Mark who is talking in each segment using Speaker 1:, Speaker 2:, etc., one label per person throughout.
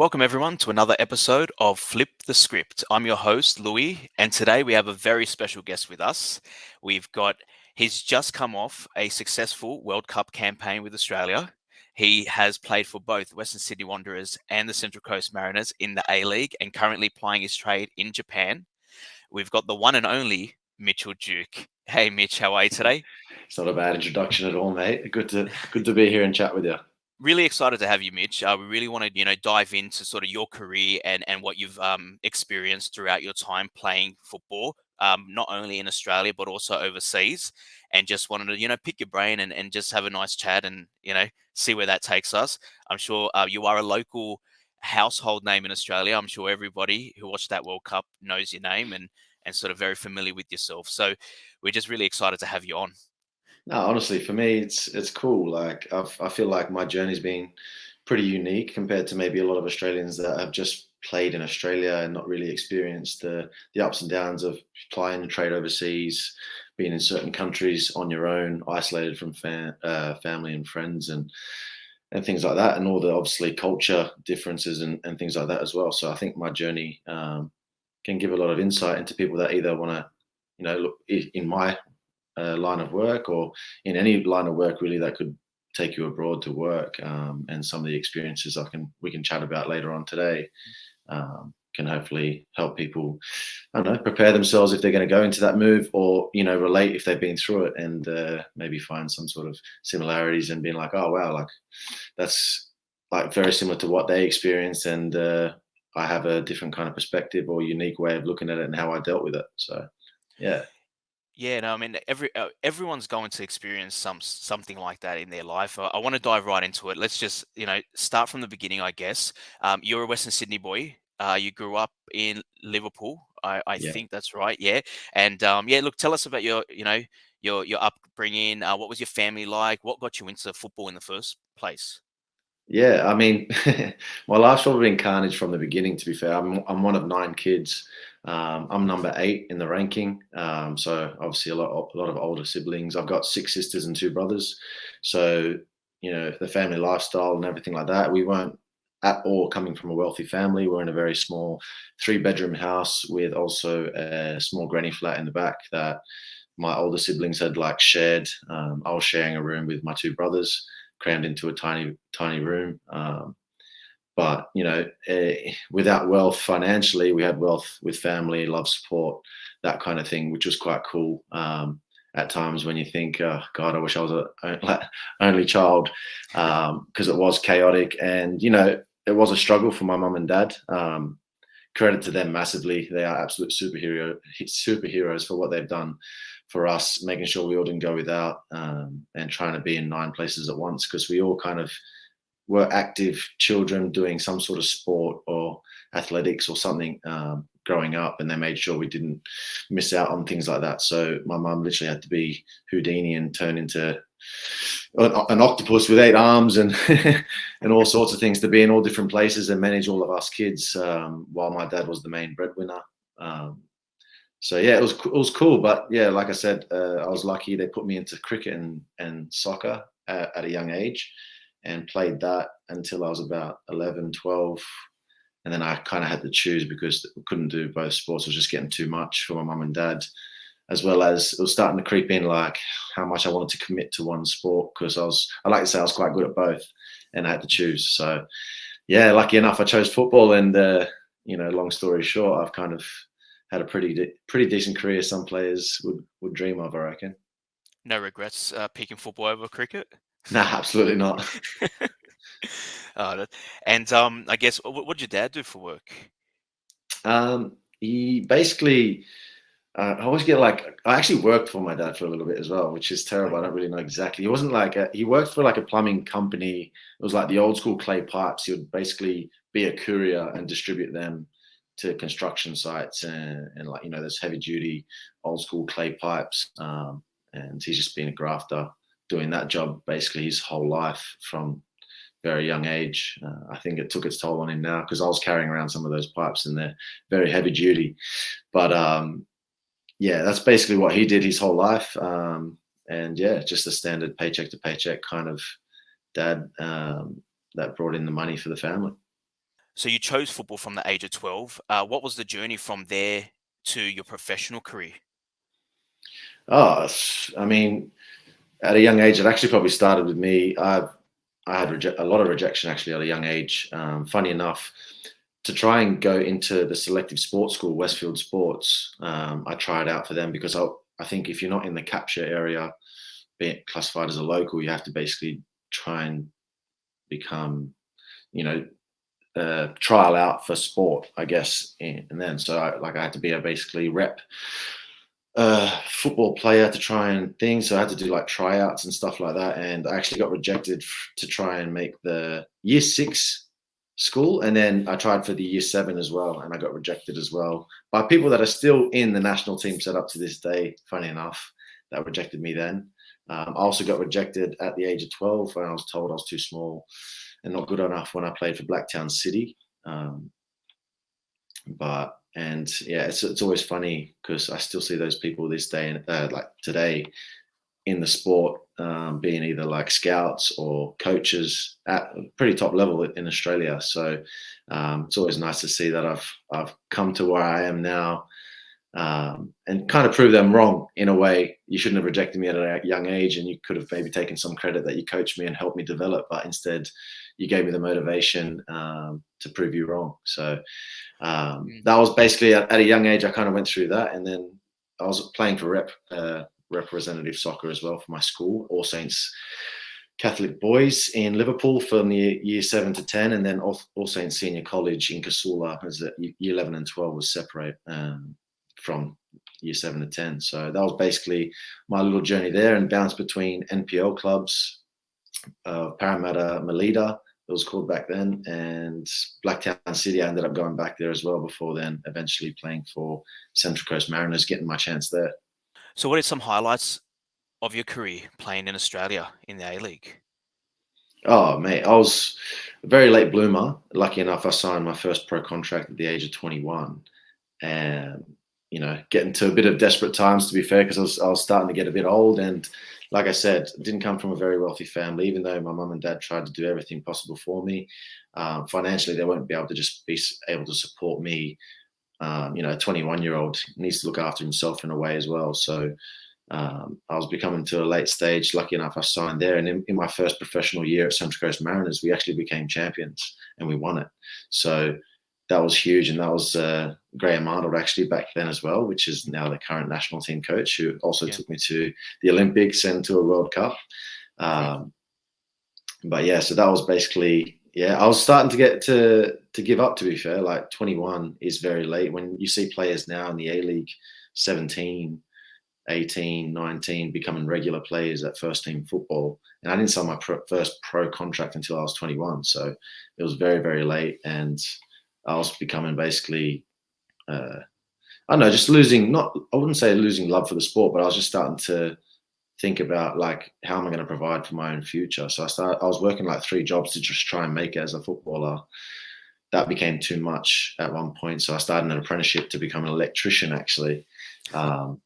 Speaker 1: Welcome, everyone, to another episode of Flip the Script. I'm your host, Louie, and today we have a very special guest with us. He's just come off a successful World Cup campaign with Australia. He has played for both Western Sydney Wanderers and the Central Coast Mariners in the A League and currently plying his trade in Japan. We've got the one and only Mitchell Duke. Hey, Mitch, how are you today?
Speaker 2: It's not a bad introduction at all, mate. Good to be here and chat with you.
Speaker 1: Really excited to have you, Mitch. We really want to, dive into sort of your career and what you've experienced throughout your time playing football, not only in Australia but also overseas. And just wanted to, pick your brain and just have a nice chat and see where that takes us. I'm sure you are a local household name in Australia. I'm sure everybody who watched that World Cup knows your name and sort of very familiar with yourself. So we're just really excited to have you on.
Speaker 2: No, honestly, for me, it's cool. I feel like my journey's been pretty unique compared to maybe a lot of Australians that have just played in Australia and not really experienced the ups and downs of playing and trade overseas, being in certain countries on your own, isolated from family and friends and things like that, and all the obviously culture differences and things like that as well. So I think my journey can give a lot of insight into people that either want to, look in my line of work or in any line of work really that could take you abroad to work, and some of the experiences we can chat about later on today can hopefully help people, I don't know, prepare themselves if they're going to go into that move, or relate if they've been through it, and maybe find some sort of similarities and being like, oh wow, like that's like very similar to what they experienced, and I have a different kind of perspective or unique way of looking at it and how I dealt with it. So yeah.
Speaker 1: Yeah, no, I mean everyone's going to experience something like that in their life. I want to dive right into it. Let's just start from the beginning, I guess. You're a Western Sydney boy. You grew up in Liverpool. I
Speaker 2: Yeah.
Speaker 1: think that's right. Yeah, and yeah, look, tell us about your upbringing. What was your family like? What got you into football in the first place?
Speaker 2: Yeah, I mean, my life's probably been carnage from the beginning. To be fair, I'm one of nine kids. I'm number eight in the ranking. So obviously a lot of older siblings. I've got six sisters and two brothers. So the family lifestyle and everything like that. We weren't at all coming from a wealthy family. We're in a very small three-bedroom house with also a small granny flat in the back that my older siblings had like shared. I was sharing a room with my two brothers, crammed into a tiny room. But without wealth financially, we had wealth with family, love, support, that kind of thing, which was quite cool. At times when you think, oh, God, I wish I was a only child, because it was chaotic, and it was a struggle for my mum and dad. Credit to them massively. They are absolute superheroes for what they've done for us, making sure we all didn't go without, and trying to be in nine places at once, because we all kind of were active children doing some sort of sport or athletics or something, growing up, and they made sure we didn't miss out on things like that. So my mum literally had to be Houdini and turn into an octopus with eight arms and and all sorts of things to be in all different places and manage all of us kids, while my dad was the main breadwinner. So yeah, it was cool, but yeah, like I said, I was lucky. They put me into cricket and soccer at a young age, and played that until I was about 11, 12. And then I kind of had to choose because we couldn't do both sports. It was just getting too much for my mum and dad, as well as it was starting to creep in like how much I wanted to commit to one sport, because I like to say I was quite good at both, and I had to choose. So yeah, lucky enough, I chose football, and long story short, I've kind of had a pretty decent career. Some players would dream of, I reckon.
Speaker 1: No regrets picking football over cricket.
Speaker 2: Nah, absolutely not.
Speaker 1: And I guess what did your dad do for work?
Speaker 2: He basically, I always get like, I actually worked for my dad for a little bit as well, which is terrible. I don't really know exactly. He wasn't like, he worked for like a plumbing company. It was like the old school clay pipes. He would basically be a courier and distribute them to construction sites, and like, there's heavy duty old school clay pipes. And he's just been a grafter doing that job basically his whole life from very young age. I think it took its toll on him now, because I was carrying around some of those pipes and they're very heavy duty. But yeah, that's basically what he did his whole life. And yeah, just a standard paycheck to paycheck kind of dad, that brought in the money for the family.
Speaker 1: So you chose football from the age of 12. What was the journey from there to your professional career?
Speaker 2: Oh, I mean, at a young age, it actually probably started with me. I had a lot of rejection actually at a young age. Funny enough, to try and go into the selective sports school, Westfield Sports, I tried out for them because I think if you're not in the capture area, being classified as a local, you have to basically try and become, you know, trial out for sport, I guess. And then, so I had to be a basically rep football player to try and things. So I had to do like tryouts and stuff like that. And I actually got rejected to try and make the year 6 school. And then I tried for the year 7 as well. And I got rejected as well by people that are still in the national team set up to this day. Funny enough, that rejected me then. I also got rejected at the age of 12 when I was told I was too small and not good enough when I played for Blacktown City. Um, but and yeah, it's always funny because I still see those people this day and like today in the sport, being either like scouts or coaches at a pretty top level in Australia. So it's always nice to see that I've come to where I am now, and kind of prove them wrong in a way. You shouldn't have rejected me at a young age, and you could have maybe taken some credit that you coached me and helped me develop, but instead you gave me the motivation to prove you wrong. So
Speaker 1: Mm.
Speaker 2: that was basically at a young age. I kind of went through that, and then I was playing for representative soccer as well for my school, All Saints Catholic Boys in Liverpool from the year 7 to 10, and then All Saints Senior College in Casula as year 11 and 12 was separate from year 7 to 10. So that was basically my little journey there, and bounced between NPL clubs, Parramatta Melita, it was called back then, and Blacktown City. I ended up going back there as well before then eventually playing for Central Coast Mariners, getting my chance there.
Speaker 1: So what are some highlights of your career playing in Australia in the A League?
Speaker 2: Oh, mate, I was a very late bloomer. Lucky enough, I signed my first pro contract at the age of 21. And, getting to a bit of desperate times, to be fair, because I was starting to get a bit old. And like I said, didn't come from a very wealthy family, even though my mum and dad tried to do everything possible for me. Financially, they won't be able to just be able to support me. A 21-year-old needs to look after himself in a way as well. So I was becoming to a late stage. Lucky enough, I signed there. And in my first professional year at Central Coast Mariners, we actually became champions and we won it. So that was huge. And that was Graham Arnold actually back then as well, which is now the current national team coach, who also
Speaker 1: Yeah.
Speaker 2: took me to the Olympics and to a World Cup. Um, but yeah, so that was basically, yeah, I was starting to get to give up, to be fair. Like 21 is very late. When you see players now in the A League, 17, 18, 19, becoming regular players at first team football. And I didn't sign my first pro contract until I was 21. So it was very, very late. And I was becoming basically, I don't know, just losing, not, I wouldn't say losing love for the sport, but I was just starting to think about like, how am I going to provide for my own future? So I was working like 3 jobs to just try and make it as a footballer. That became too much at one point. So I started an apprenticeship to become an electrician actually. Um,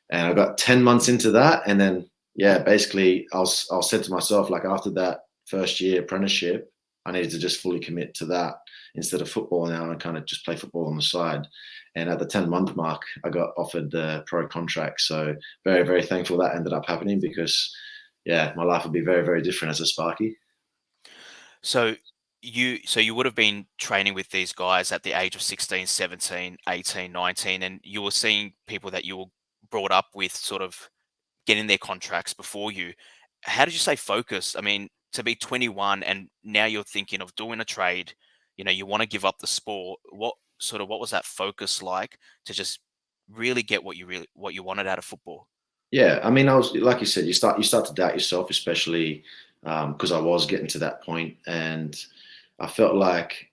Speaker 2: and I got 10 months into that. And then, yeah, basically I said to myself, like after that first year apprenticeship, I needed to just fully commit to that instead of football now and kind of just play football on the side. And at the 10-month mark, I got offered the pro contract. So very, very thankful that ended up happening because, yeah, my life would be very, very different as a Sparky.
Speaker 1: So you would have been training with these guys at the age of 16, 17, 18, 19, and you were seeing people that you were brought up with sort of getting their contracts before you. How did you stay focused? I mean, to be 21 and now you're thinking of doing a trade, you want to give up the sport. What was that focus like to just really get what you wanted out of football?
Speaker 2: Yeah, I mean, I was like you said, you start to doubt yourself, especially because I was getting to that point, and I felt like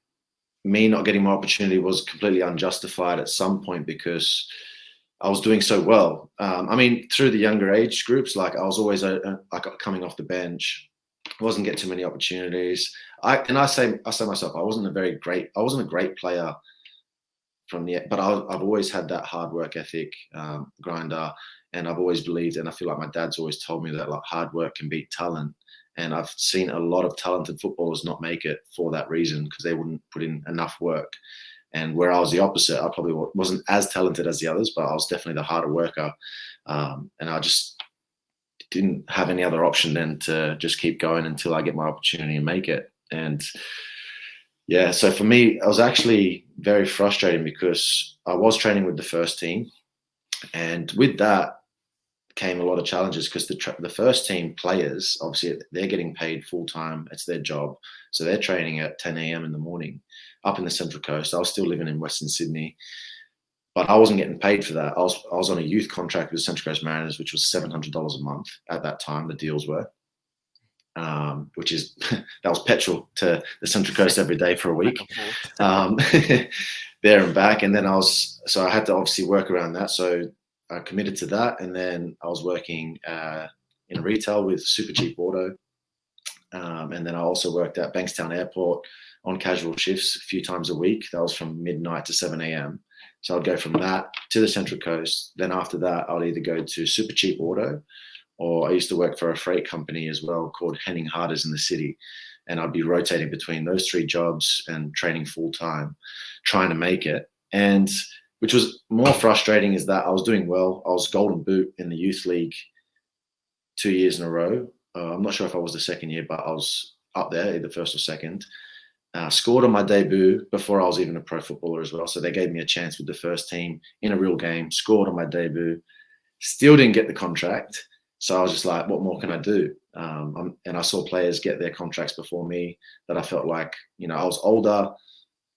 Speaker 2: me not getting my opportunity was completely unjustified at some point because I was doing so well. I mean, through the younger age groups, like I was always like coming off the bench, I wasn't getting too many opportunities. I say myself, I wasn't a great player from the, but I've always had that hard work ethic, grinder, and I've always believed, and I feel like my dad's always told me that like hard work can beat talent. And I've seen a lot of talented footballers not make it for that reason because they wouldn't put in enough work. And where I was the opposite, I probably wasn't as talented as the others, but I was definitely the harder worker. And I just didn't have any other option than to just keep going until I get my opportunity and make it. And yeah, so for me, it was actually very frustrating because I was training with the first team. And with that came a lot of challenges because the first team players, obviously, they're getting paid full time. It's their job. So they're training at 10 a.m. in the morning up in the Central Coast. I was still living in Western Sydney, but I wasn't getting paid for that. I was on a youth contract with Central Coast Mariners, which was $700 a month at that time. The deals were, which is that was petrol to the Central Coast every day for a
Speaker 1: Back
Speaker 2: week,
Speaker 1: and forth.
Speaker 2: there and back. And then I had to obviously work around that. So I committed to that, and then I was working in retail with Super Cheap Auto, and then I also worked at Bankstown Airport on casual shifts a few times a week. That was from midnight to 7 a.m. So I'd go from that to the Central Coast. Then after that, I'd either go to Super Cheap Auto, or I used to work for a freight company as well called Henning Harders in the city. And I'd be rotating between those three jobs and training full time, trying to make it. And which was more frustrating is that I was doing well. I was Golden Boot in the youth league 2 years in a row. I'm not sure if I was the second year, but I was up there, either first or second. Scored on my debut before I was even a pro footballer as well. So they gave me a chance with the first team in a real game, scored on my debut, still didn't get the contract. So I was just like, what more can I do? And I saw players get their contracts before me that I felt like, I was older,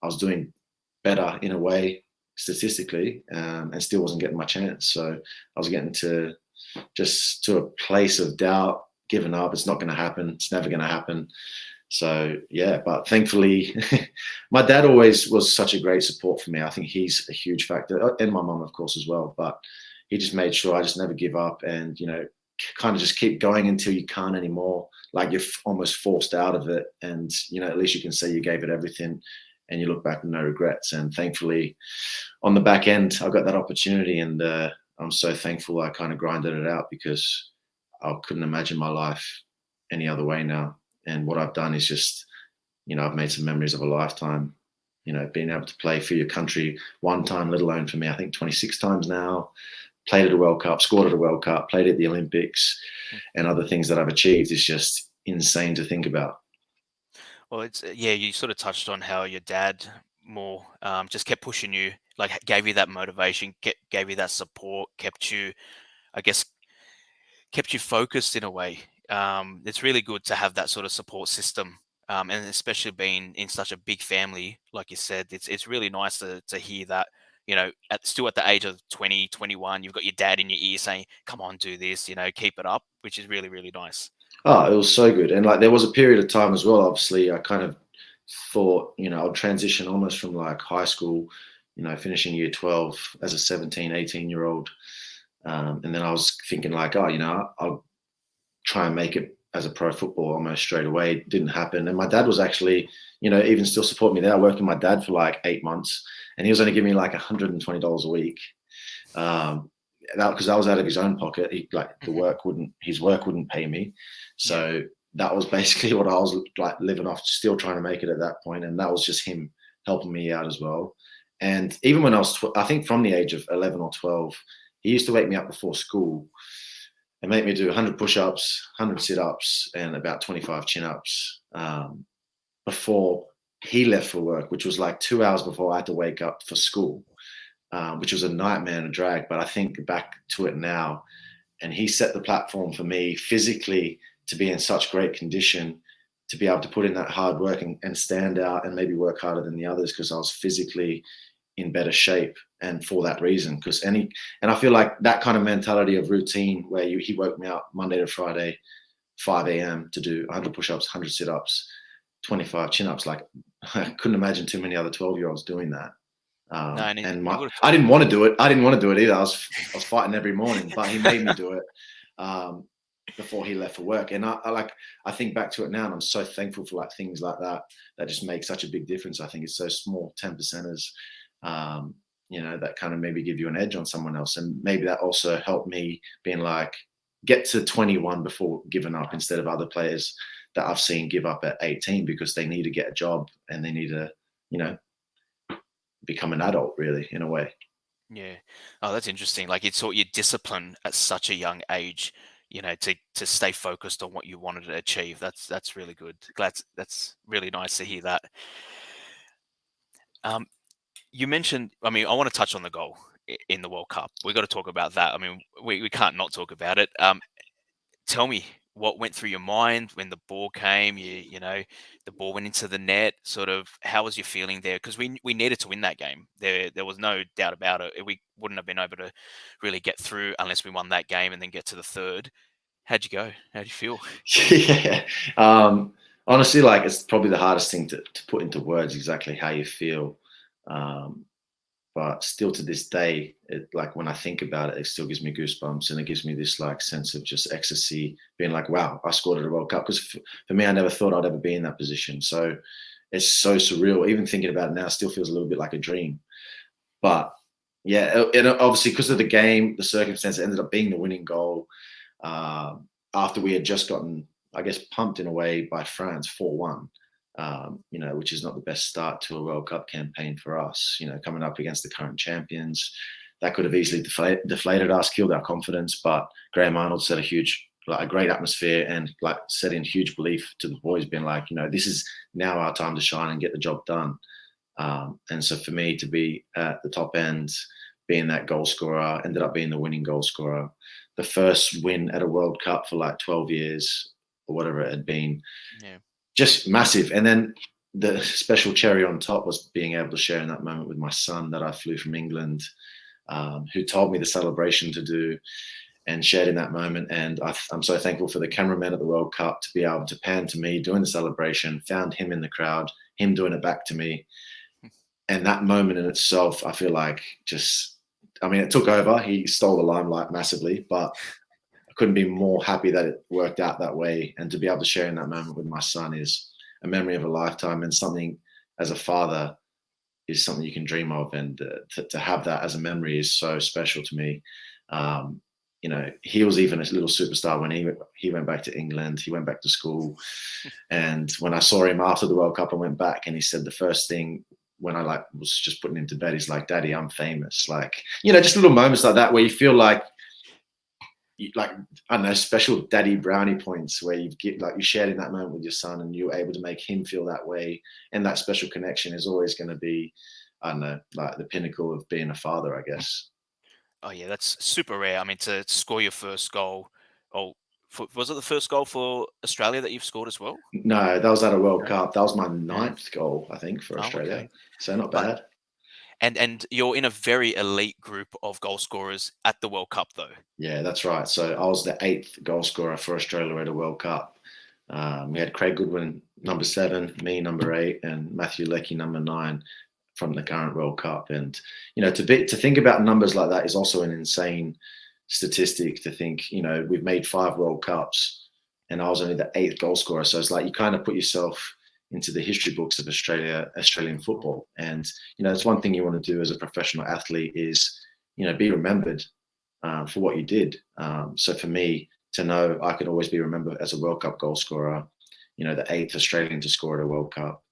Speaker 2: I was doing better in a way statistically, and still wasn't getting my chance. So I was getting to a place of doubt, giving up. It's not going to happen. It's never going to happen. So yeah, but thankfully, my dad always was such a great support for me. I think he's a huge factor, and my mum, of course, as well. But he just made sure I just never give up, and kind of just keep going until you can't anymore. Like you're almost forced out of it, and at least you can say you gave it everything, and you look back with no regrets. And thankfully, on the back end, I got that opportunity, and I'm so thankful I kind of grinded it out because I couldn't imagine my life any other way now. And what I've done is just, I've made some memories of a lifetime. Being able to play for your country one time, let alone for me, I think 26 times now. Played at a World Cup, scored at a World Cup, played at the Olympics, and other things that I've achieved is just insane to think about.
Speaker 1: Well, you sort of touched on how your dad more just kept pushing you, like gave you that motivation, gave you that support, I guess, kept you focused in a way. It's really good to have that sort of support system, and especially being in such a big family, like you said, it's really nice to hear that. Still at the age of 20, 21, you've got your dad in your ear saying, "Come on, do this. Keep it up," which is really, really nice.
Speaker 2: Oh, it was so good. And like there was a period of time as well, obviously, I kind of thought, I'd transition almost from like high school, finishing year 12 as a 17, 18-year-old. And then I was thinking like, I'll try and make it as a pro football almost straight away. It didn't happen. And my dad was actually, even still supporting me there. I worked with my dad for like 8 months, and he was only giving me like $120 a week. Because that was out of his own pocket. His work wouldn't pay me. So that was basically what I was like living off, still trying to make it at that point. And that was just him helping me out as well. And even when I was, I think from the age of 11 or 12, he used to wake me up before school and make me do 100 push-ups, 100 sit-ups, and about 25 chin-ups before he left for work, which was like 2 hours before I had to wake up for school, which was a nightmare and a drag. But I think back to it now, and he set the platform for me physically to be in such great condition, to be able to put in that hard work and stand out and maybe work harder than the others because I was physically in better shape. And for that reason, and I feel like that kind of mentality of routine where he woke me up Monday to Friday, 5 a.m. to do 100 push-ups, 100 sit-ups, 25 chin-ups. Like I couldn't imagine too many other 12-year-olds doing that.
Speaker 1: No, and
Speaker 2: I didn't want to do it. I didn't want to do it either. I was fighting every morning, but he made me do it before he left for work. And I think back to it now, and I'm so thankful for like things like that just make such a big difference. I think it's so small, 10%ers. That kind of maybe give you an edge on someone else. And maybe that also helped me being like, get to 21 before giving up instead of other players that I've seen give up at 18 because they need to get a job and they need to, you know, become an adult really in a way.
Speaker 1: Yeah. Oh, that's interesting. Like, it taught you discipline at such a young age, to stay focused on what you wanted to achieve. That's really good. That's really nice to hear that. Um, you mentioned, I mean, I want to touch on the goal in the World Cup. We got to talk about that. I mean, we can't not talk about it. Tell me what went through your mind when the ball came. The ball went into the net. Sort of, how was your feeling there? Because we needed to win that game. There was no doubt about it. We wouldn't have been able to really get through unless we won that game and then get to the third. How'd you go? How'd you feel?
Speaker 2: Yeah. Um, Honestly, like it's probably the hardest thing to put into words exactly how you feel. Um, but still to this day, like when I think about it, it still gives me goosebumps and it gives me this like sense of just ecstasy, being like, wow, I scored at a World Cup. Because for me, I never thought I'd ever be in that position. So it's so surreal. Even thinking about it now still feels a little bit like a dream. But yeah, and obviously because of the game, the circumstance, it ended up being the winning goal after we had just gotten, I guess, pumped in a way by France 4-1. Which is not the best start to a World Cup campaign for us. Coming up against the current champions, that could have easily deflated us, killed our confidence. But Graham Arnold set a great atmosphere and like set in huge belief to the boys, being like, this is now our time to shine and get the job done. And so for me to be at the top end, being that goal scorer, ended up being the winning goal scorer, the first win at a World Cup for like 12 years or whatever it had been,
Speaker 1: Yeah.
Speaker 2: just massive. And then the special cherry on top was being able to share in that moment with my son that I flew from England, who told me the celebration to do and shared in that moment. And I'm so thankful for the cameraman at the World Cup to be able to pan to me doing the celebration, found him in the crowd, him doing it back to me. And that moment in itself, I feel like it took over. He stole the limelight massively, but I couldn't be more happy that it worked out that way. And to be able to share in that moment with my son is a memory of a lifetime and something as a father is something you can dream of. And to have that as a memory is so special to me. He was even a little superstar when he went back to England. He went back to school. And when I saw him after the World Cup, I went back and he said the first thing when I was just putting him to bed, he's like, "Daddy, I'm famous." Like, just little moments like that where you feel like I don't know, special daddy brownie points where you shared in that moment with your son and you were able to make him feel that way. And that special connection is always going to be, I don't know, like the pinnacle of being a father, I guess.
Speaker 1: Oh yeah, that's super rare. I mean, to score your first goal. Oh, was it the first goal for Australia that you've scored as well?
Speaker 2: No, that was at a World
Speaker 1: No.
Speaker 2: Cup. That was my
Speaker 1: Yeah.
Speaker 2: ninth goal, I think, for
Speaker 1: Oh,
Speaker 2: Australia.
Speaker 1: okay.
Speaker 2: So not
Speaker 1: But
Speaker 2: bad.
Speaker 1: and you're in a very elite group of goal scorers at the World Cup, though.
Speaker 2: Yeah, that's right. So I was the eighth goal scorer for Australia at a World Cup. We had Craig Goodwin, number 7, me, number 8, and Matthew Leckie, number 9, from the current World Cup. And to think about numbers like that is also an insane statistic. To think, we've made 5 World Cups, and I was only the 8th goal scorer. So it's like you kind of put yourself into the history books of Australian football. And it's one thing you want to do as a professional athlete is be remembered for what you did. So for me to know I could always be remembered as a World Cup goal scorer, the 8th Australian to score at a World Cup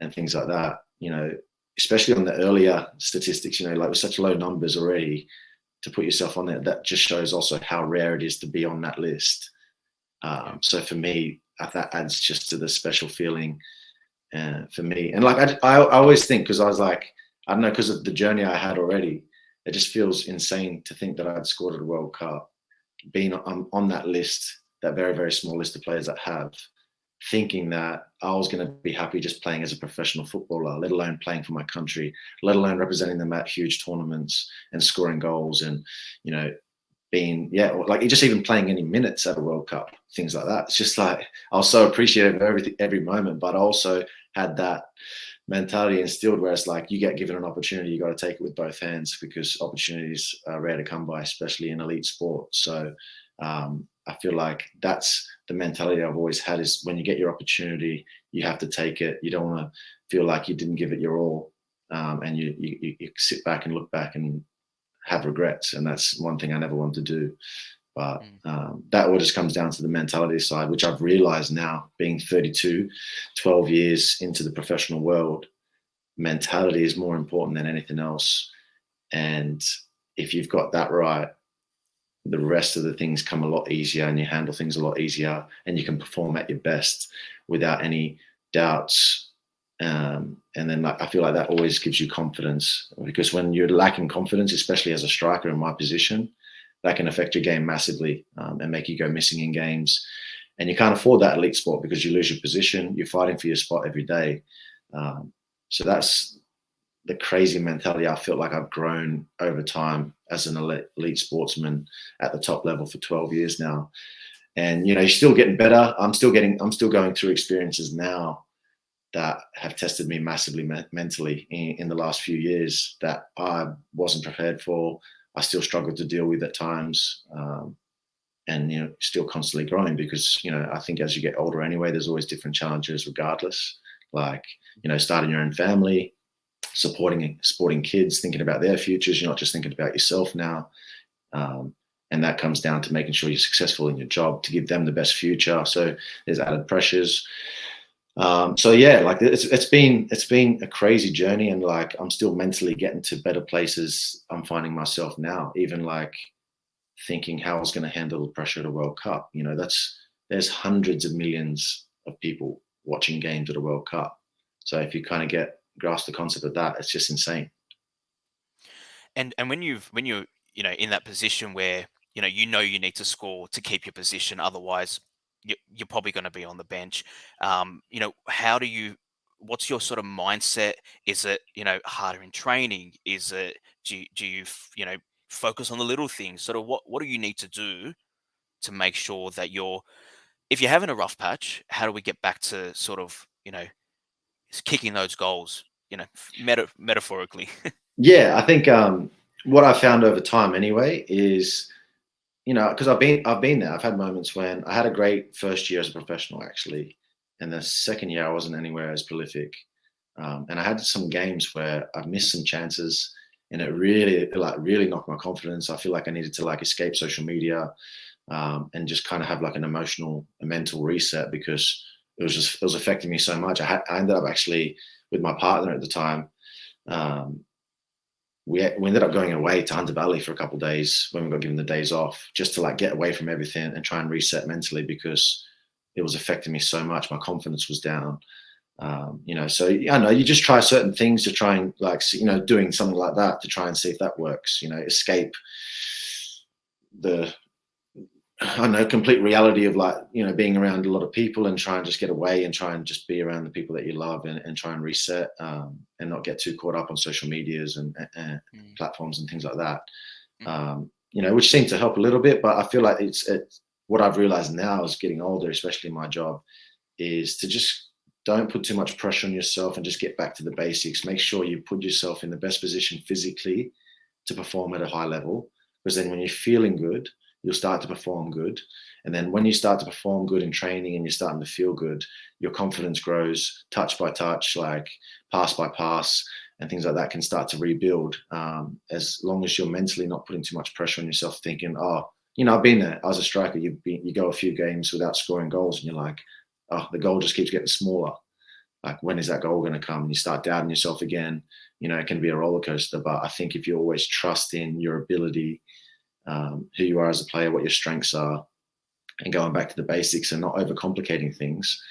Speaker 2: and things like that, especially on the earlier statistics, like with such low numbers already, to put yourself on there, that just shows also how rare it is to be on that list.
Speaker 1: Yeah.
Speaker 2: So for me, that adds just to the special feeling for me. And like I always think, because I was like, I don't know, because of the journey I had already, it just feels insane to think that I'd scored at a World Cup, being on that list, that very, very small list of players that have, thinking that I was going to be happy just playing as a professional footballer, let alone playing for my country, let alone representing them at huge tournaments and scoring goals and, being, like just even playing any minutes at a World Cup, things like that. It's just like, I was so appreciative of every moment, but I also had that mentality instilled where it's like you get given an opportunity, you got to take it with both hands because opportunities are rare to come by, especially in elite sport. So I feel like that's the mentality I've always had, is when you get your opportunity, you have to take it. You don't want to feel like you didn't give it your all, and you sit back and look back and have regrets. And that's one thing I never want to do. But
Speaker 1: Mm.
Speaker 2: that all just comes down to the mentality side, which I've realized now, being 32, 12 years into the professional world, mentality is more important than anything else. And if you've got that right, the rest of the things come a lot easier and you handle things a lot easier and you can perform at your best without any doubts. And then like, I feel like that always gives you confidence, because when you're lacking confidence, especially as a striker in my position, that can affect your game massively, and make you go missing in games. And you can't afford that elite sport because you lose your position. You're fighting for your spot every day. Um, so that's the crazy mentality I feel like I've grown over time as an elite sportsman at the top level for 12 years now. And you know, you're still getting better. I'm still going through experiences now that have tested me massively mentally in the last few years that I wasn't prepared for. I still struggle to deal with at times. And you know, still constantly growing, because you know, I think as you get older anyway, there's always different challenges regardless. Like, you know, starting your own family, supporting kids, thinking about their futures. You're not just thinking about yourself now. Um, and that comes down to making sure you're successful in your job to give them the best future. So there's added pressures. So yeah, like it's been a crazy journey, and like I'm still mentally getting to better places. I'm finding myself now, even like thinking how I was going to handle the pressure of the World Cup. You know, there's hundreds of millions of people watching games at a World Cup. So if you kind of grasp the concept of that, it's just insane.
Speaker 1: And when you're, you know, in that position where, you know you need to score to keep your position, otherwise you're probably going to be on the bench. How do you? What's your sort of mindset? Is it, harder in training? Is it, do you focus on the little things? Sort of what do you need to do to make sure that you're, if you're having a rough patch, how do we get back to sort of, kicking those goals? Metaphorically.
Speaker 2: Yeah, I think what I found over time anyway is, you know, because I've been there. I've had moments when I had a great first year as a professional actually, and the second year I wasn't anywhere as prolific. And I had some games where I missed some chances, and it really knocked my confidence. I feel like I needed to like escape social media, and just kind of have like a mental reset, because it was affecting me so much. I ended up actually with my partner at the time. Um, we ended up going away to Hunter Valley for a couple of days when we got given the days off, just to like get away from everything and try and reset mentally, because it was affecting me so much. My confidence was down. So yeah, I know you just try certain things to try and like, doing something like that to try and see if that works. You know, escape the I don't know, complete reality of like, being around a lot of people, and try and just get away and try and just be around the people that you love, and try and reset, and not get too caught up on social medias and
Speaker 1: Mm,
Speaker 2: platforms and things like that.
Speaker 1: mhm.
Speaker 2: Which seemed to help a little bit, but I feel like it's what I've realized now is getting older, especially in my job, is to just don't put too much pressure on yourself and just get back to the basics. Make sure you put yourself in the best position physically to perform at a high level, because then when you're feeling good, you'll start to perform good. And then when you start to perform good in training and you're starting to feel good, your confidence grows touch by touch, like pass by pass, and things like that can start to rebuild. As long as you're mentally not putting too much pressure on yourself, thinking, oh, I've been there. I was a striker. You go a few games without scoring goals, and you're like, oh, the goal just keeps getting smaller. Like, when is that goal going to come? And you start doubting yourself again. It can be a roller coaster. But I think if you always trust in your ability, who you are as a player, what your strengths are, and going back to the basics and not overcomplicating things,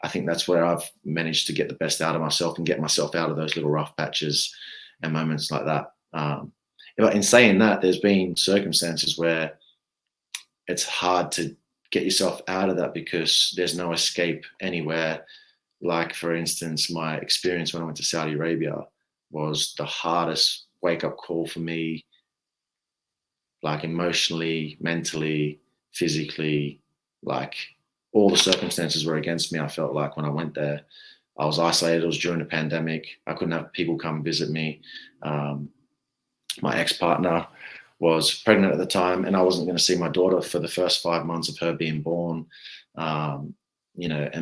Speaker 2: I think that's where I've managed to get the best out of myself and get myself out of those little rough patches and moments like that. But in saying that, there's been circumstances where it's hard to get yourself out of that because there's no escape anywhere. Like, for instance, my experience when I went to Saudi Arabia was the hardest wake up call for me, like emotionally, mentally, physically. Like, all the circumstances were against me. I felt like when I went there, I was isolated. It was during the pandemic. I couldn't have people come visit me. Um, my ex-partner was pregnant at the time, and I wasn't going to see my daughter for the first 5 months of her being born. And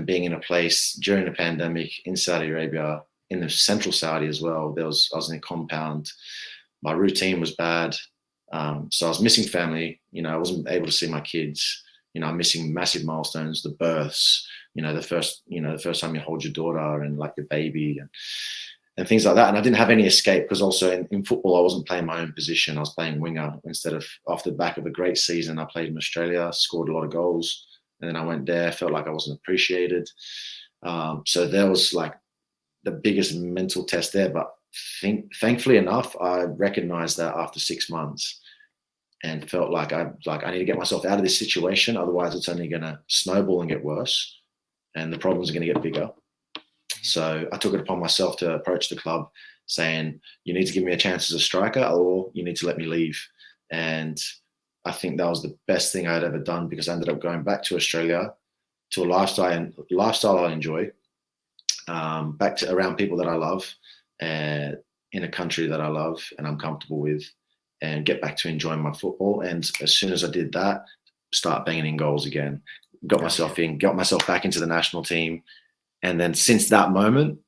Speaker 2: being in a place during the pandemic in Saudi Arabia, in the central Saudi as well. I was in a compound. My routine was bad. So I was missing family. I wasn't able to see my kids. I'm missing massive milestones, the births. The first time you hold your daughter and like your baby and things like that. And I didn't have any escape because also in football I wasn't playing my own position. I was playing winger instead of off the back of a great season. I played in Australia, scored a lot of goals, and then I went there, felt like I wasn't appreciated. So there was like the biggest mental test there. But thankfully enough, I recognized that after 6 months and felt like I need to get myself out of this situation. Otherwise, it's only going to snowball and get worse, and the problems are going to get bigger. So I took it upon myself to approach the club, saying, "You need to give me a chance as a striker, or you need to let me leave." And I think that was the best thing I had ever done because I ended up going back to Australia to a lifestyle I enjoy, back to around people that I love, and in a country that I love and I'm comfortable with, and get back to enjoying my football. And as soon as I did that, start banging in goals again. Got
Speaker 1: Oh, yeah.
Speaker 2: myself back into the national team. And then since that moment,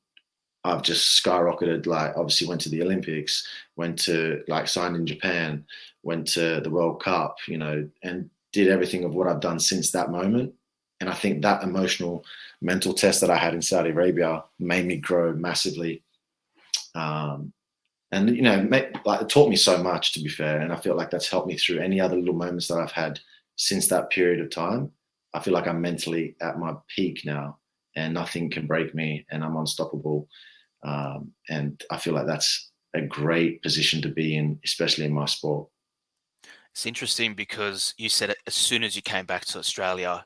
Speaker 2: I've just skyrocketed. Like, obviously, went to the Olympics, went to like signed in Japan, went to the World Cup, and did everything of what I've done since that moment. And I think that emotional, mental test that I had in Saudi Arabia made me grow massively. Um, and like it taught me so much, to be fair. And I feel like that's helped me through any other little moments that I've had since that period of time. I feel like I'm mentally at my peak now, and nothing can break me, and I'm unstoppable. And I feel like that's a great position to be in, especially in my sport.
Speaker 1: It's interesting because you said it as soon as you came back to Australia,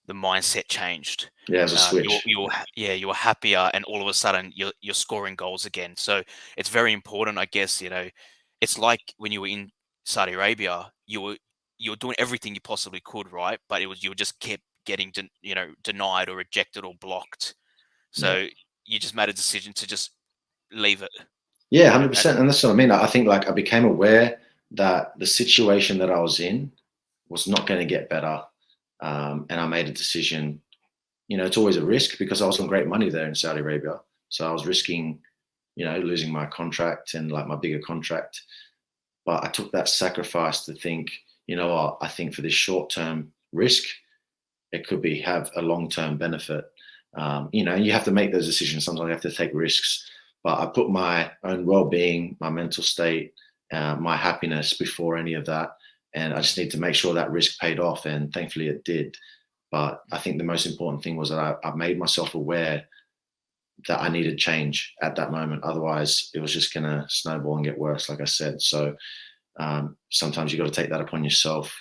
Speaker 1: the mindset changed.
Speaker 2: Yeah, as a
Speaker 1: You're
Speaker 2: switch.
Speaker 1: you're ha yeah, you were happier, and all of a sudden you're scoring goals again. So it's very important, I guess, it's like when you were in Saudi Arabia, you were doing everything you possibly could, right? But you just kept getting denied or rejected or blocked.
Speaker 2: Yeah.
Speaker 1: So you just made a decision to just leave it,
Speaker 2: Yeah,
Speaker 1: and
Speaker 2: 100%. And that's what I mean. I think like I became aware that the situation that I was in was not going to get better. And I made a decision. It's always a risk because I was on great money there in Saudi Arabia. So I was risking, losing my contract and like my bigger contract. But I took that sacrifice to think, you know what, I think for this short term risk, it could be have a long term benefit. You have to make those decisions. Sometimes you have to take risks. But I put my own well being, my mental state, my happiness before any of that. And I just need to make sure that risk paid off. And thankfully it did. But I think the most important thing was that I made myself aware that I needed change at that moment. Otherwise, it was just going to snowball and get worse, like I said. So sometimes you got to take that upon yourself,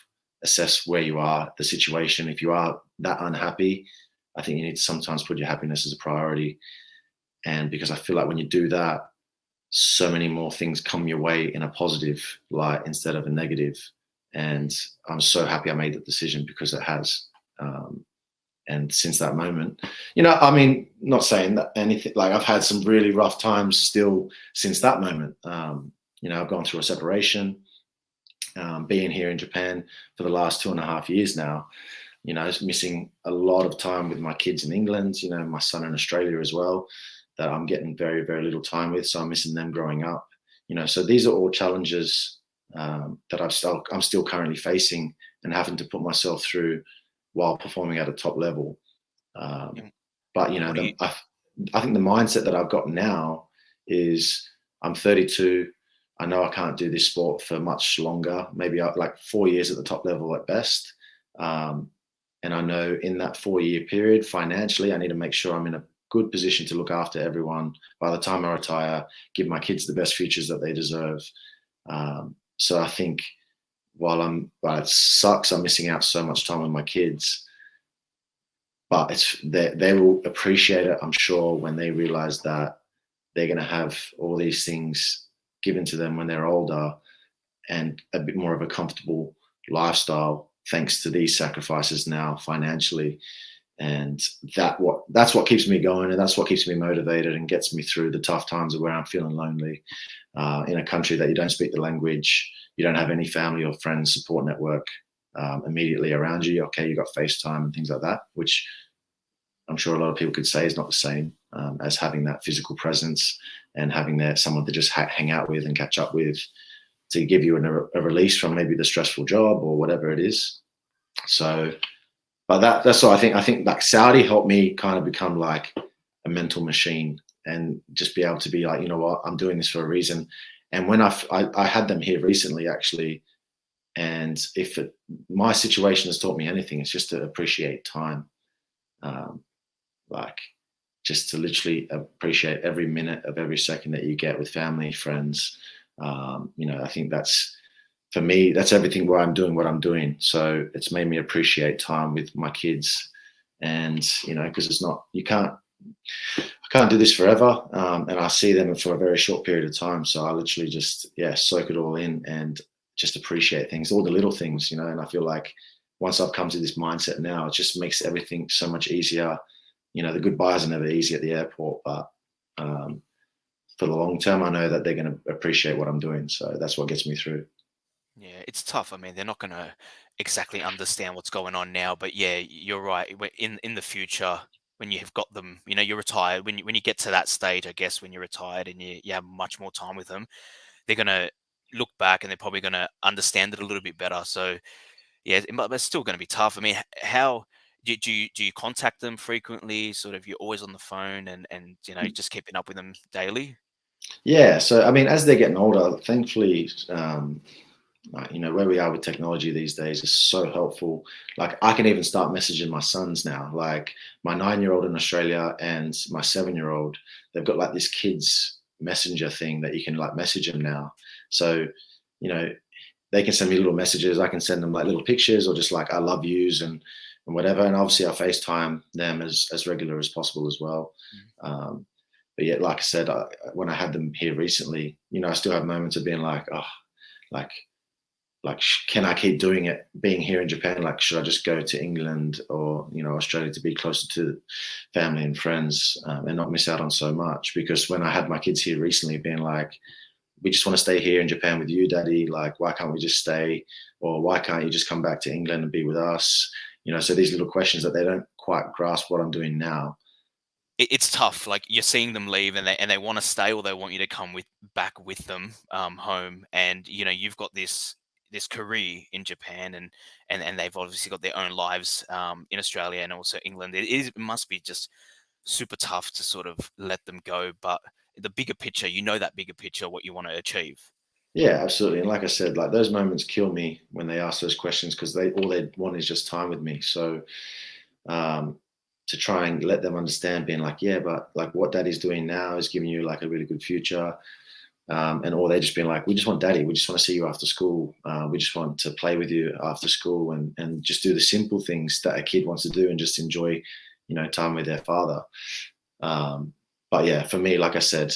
Speaker 2: assess where you are, the situation. If you are that unhappy, I think you need to sometimes put your happiness as a priority. And because I feel like when you do that, so many more things come your way in a positive light instead of a negative. And I'm so happy I made that decision because it has. And since that moment, I mean, not saying that anything, like I've had some really rough times still since that moment. I've gone through a separation, being here in Japan for the last 2.5 years now, missing a lot of time with my kids in England, my son in Australia as well, that I'm getting very, very little time with. So I'm missing them growing up, so these are all challenges that I'm still currently facing and having to put myself through while performing at a top level. Um,
Speaker 1: and
Speaker 2: but
Speaker 1: what do you
Speaker 2: I think the mindset that I've got now is I'm 32. I know I can't do this sport for much longer, maybe like 4 years at the top level at best. Um, and I know in that 4 year period, financially, I need to make sure I'm in a good position to look after everyone by the time I retire, give my kids the best futures that they deserve. So I think while it sucks, I'm missing out so much time with my kids, but they will appreciate it, I'm sure, when they realize that they're going to have all these things given to them when they're older and a bit more of a comfortable lifestyle thanks to these sacrifices now financially. And that's what keeps me going, and that's what keeps me motivated and gets me through the tough times of where I'm feeling lonely, in a country that you don't speak the language, you don't have any family or friends support network immediately around you. Okay, you got FaceTime and things like that, which I'm sure a lot of people could say is not the same as having that physical presence and having someone to just hang out with and catch up with. to give you a release from maybe the stressful job or whatever it is. So, but that's what I think. I think like Saudi helped me kind of become like a mental machine and just be able to be like, you know what, I'm doing this for a reason. And when I had them here recently, actually, and if my situation has taught me anything, it's just to appreciate time, um, like just to literally appreciate every minute of every second that you get with family, friends. I think that's for me, that's everything where I'm doing what I'm doing. So it's made me appreciate time with my kids, and because it's not, I can't do this forever, and I see them for a very short period of time. So I literally just soak it all in and just appreciate things, all the little things, And I feel like once I've come to this mindset now, it just makes everything so much easier. The goodbyes are never easy at the airport, but um, for the long term, I know that they're going to appreciate what I'm doing. So that's what gets me through.
Speaker 1: Yeah, it's tough. I mean, they're not going to exactly understand what's going on now, but yeah, you're right. In the future, when you have got them, you're retired. When you get to that stage, I guess, when you're retired and you have much more time with them, they're going to look back and they're probably going to understand it a little bit better. So yeah, but it's still going to be tough. I mean, how do you contact them frequently? Sort of, you're always on the phone and just keeping up with them daily.
Speaker 2: Yeah. So I mean, as they're getting older, thankfully, where we are with technology these days is so helpful. Like I can even start messaging my sons now. Like my 9-year-old in Australia and my 7-year-old, they've got like this kids messenger thing that you can like message them now. So, you know, they can send me little messages. I can send them like little pictures or just like I love yous and whatever. And obviously I FaceTime them as regular as possible as well.
Speaker 1: Mm.
Speaker 2: Um, but yeah, like I said, when I had them here recently, I still have moments of being like, oh, like can I keep doing it being here in Japan? Like, should I just go to England or, Australia to be closer to family and friends, and not miss out on so much? Because when I had my kids here recently being like, we just want to stay here in Japan with you, daddy, like, why can't we just stay? Or why can't you just come back to England and be with us? So these little questions that they don't quite grasp what I'm doing now.
Speaker 1: It's tough. Like you're seeing them leave, and they want to stay, or they want you to come back with them home. And you've got this career in Japan, and they've obviously got their own lives in Australia and also England. It must be just super tough to sort of let them go. But the bigger picture, that bigger picture, what you want to achieve.
Speaker 2: Yeah, absolutely. And like I said, like those moments kill me when they ask those questions because they want is just time with me. So um, to try and let them understand, being like, yeah, but like what daddy's doing now is giving you like a really good future. And or they just being like, we just want daddy, we just want to see you after school, we just want to play with you after school and just do the simple things that a kid wants to do and just enjoy, time with their father. Um, but yeah, for me, like I said,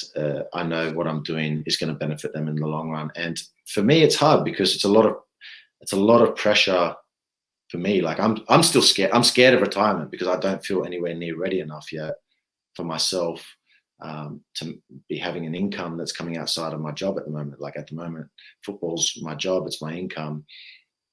Speaker 2: I know what I'm doing is going to benefit them in the long run. And for me, it's hard because it's a lot of pressure for me. Like I'm still scared. I'm scared of retirement because I don't feel anywhere near ready enough yet for myself, to be having an income that's coming outside of my job at the moment. Like at the moment, football's my job, it's my income,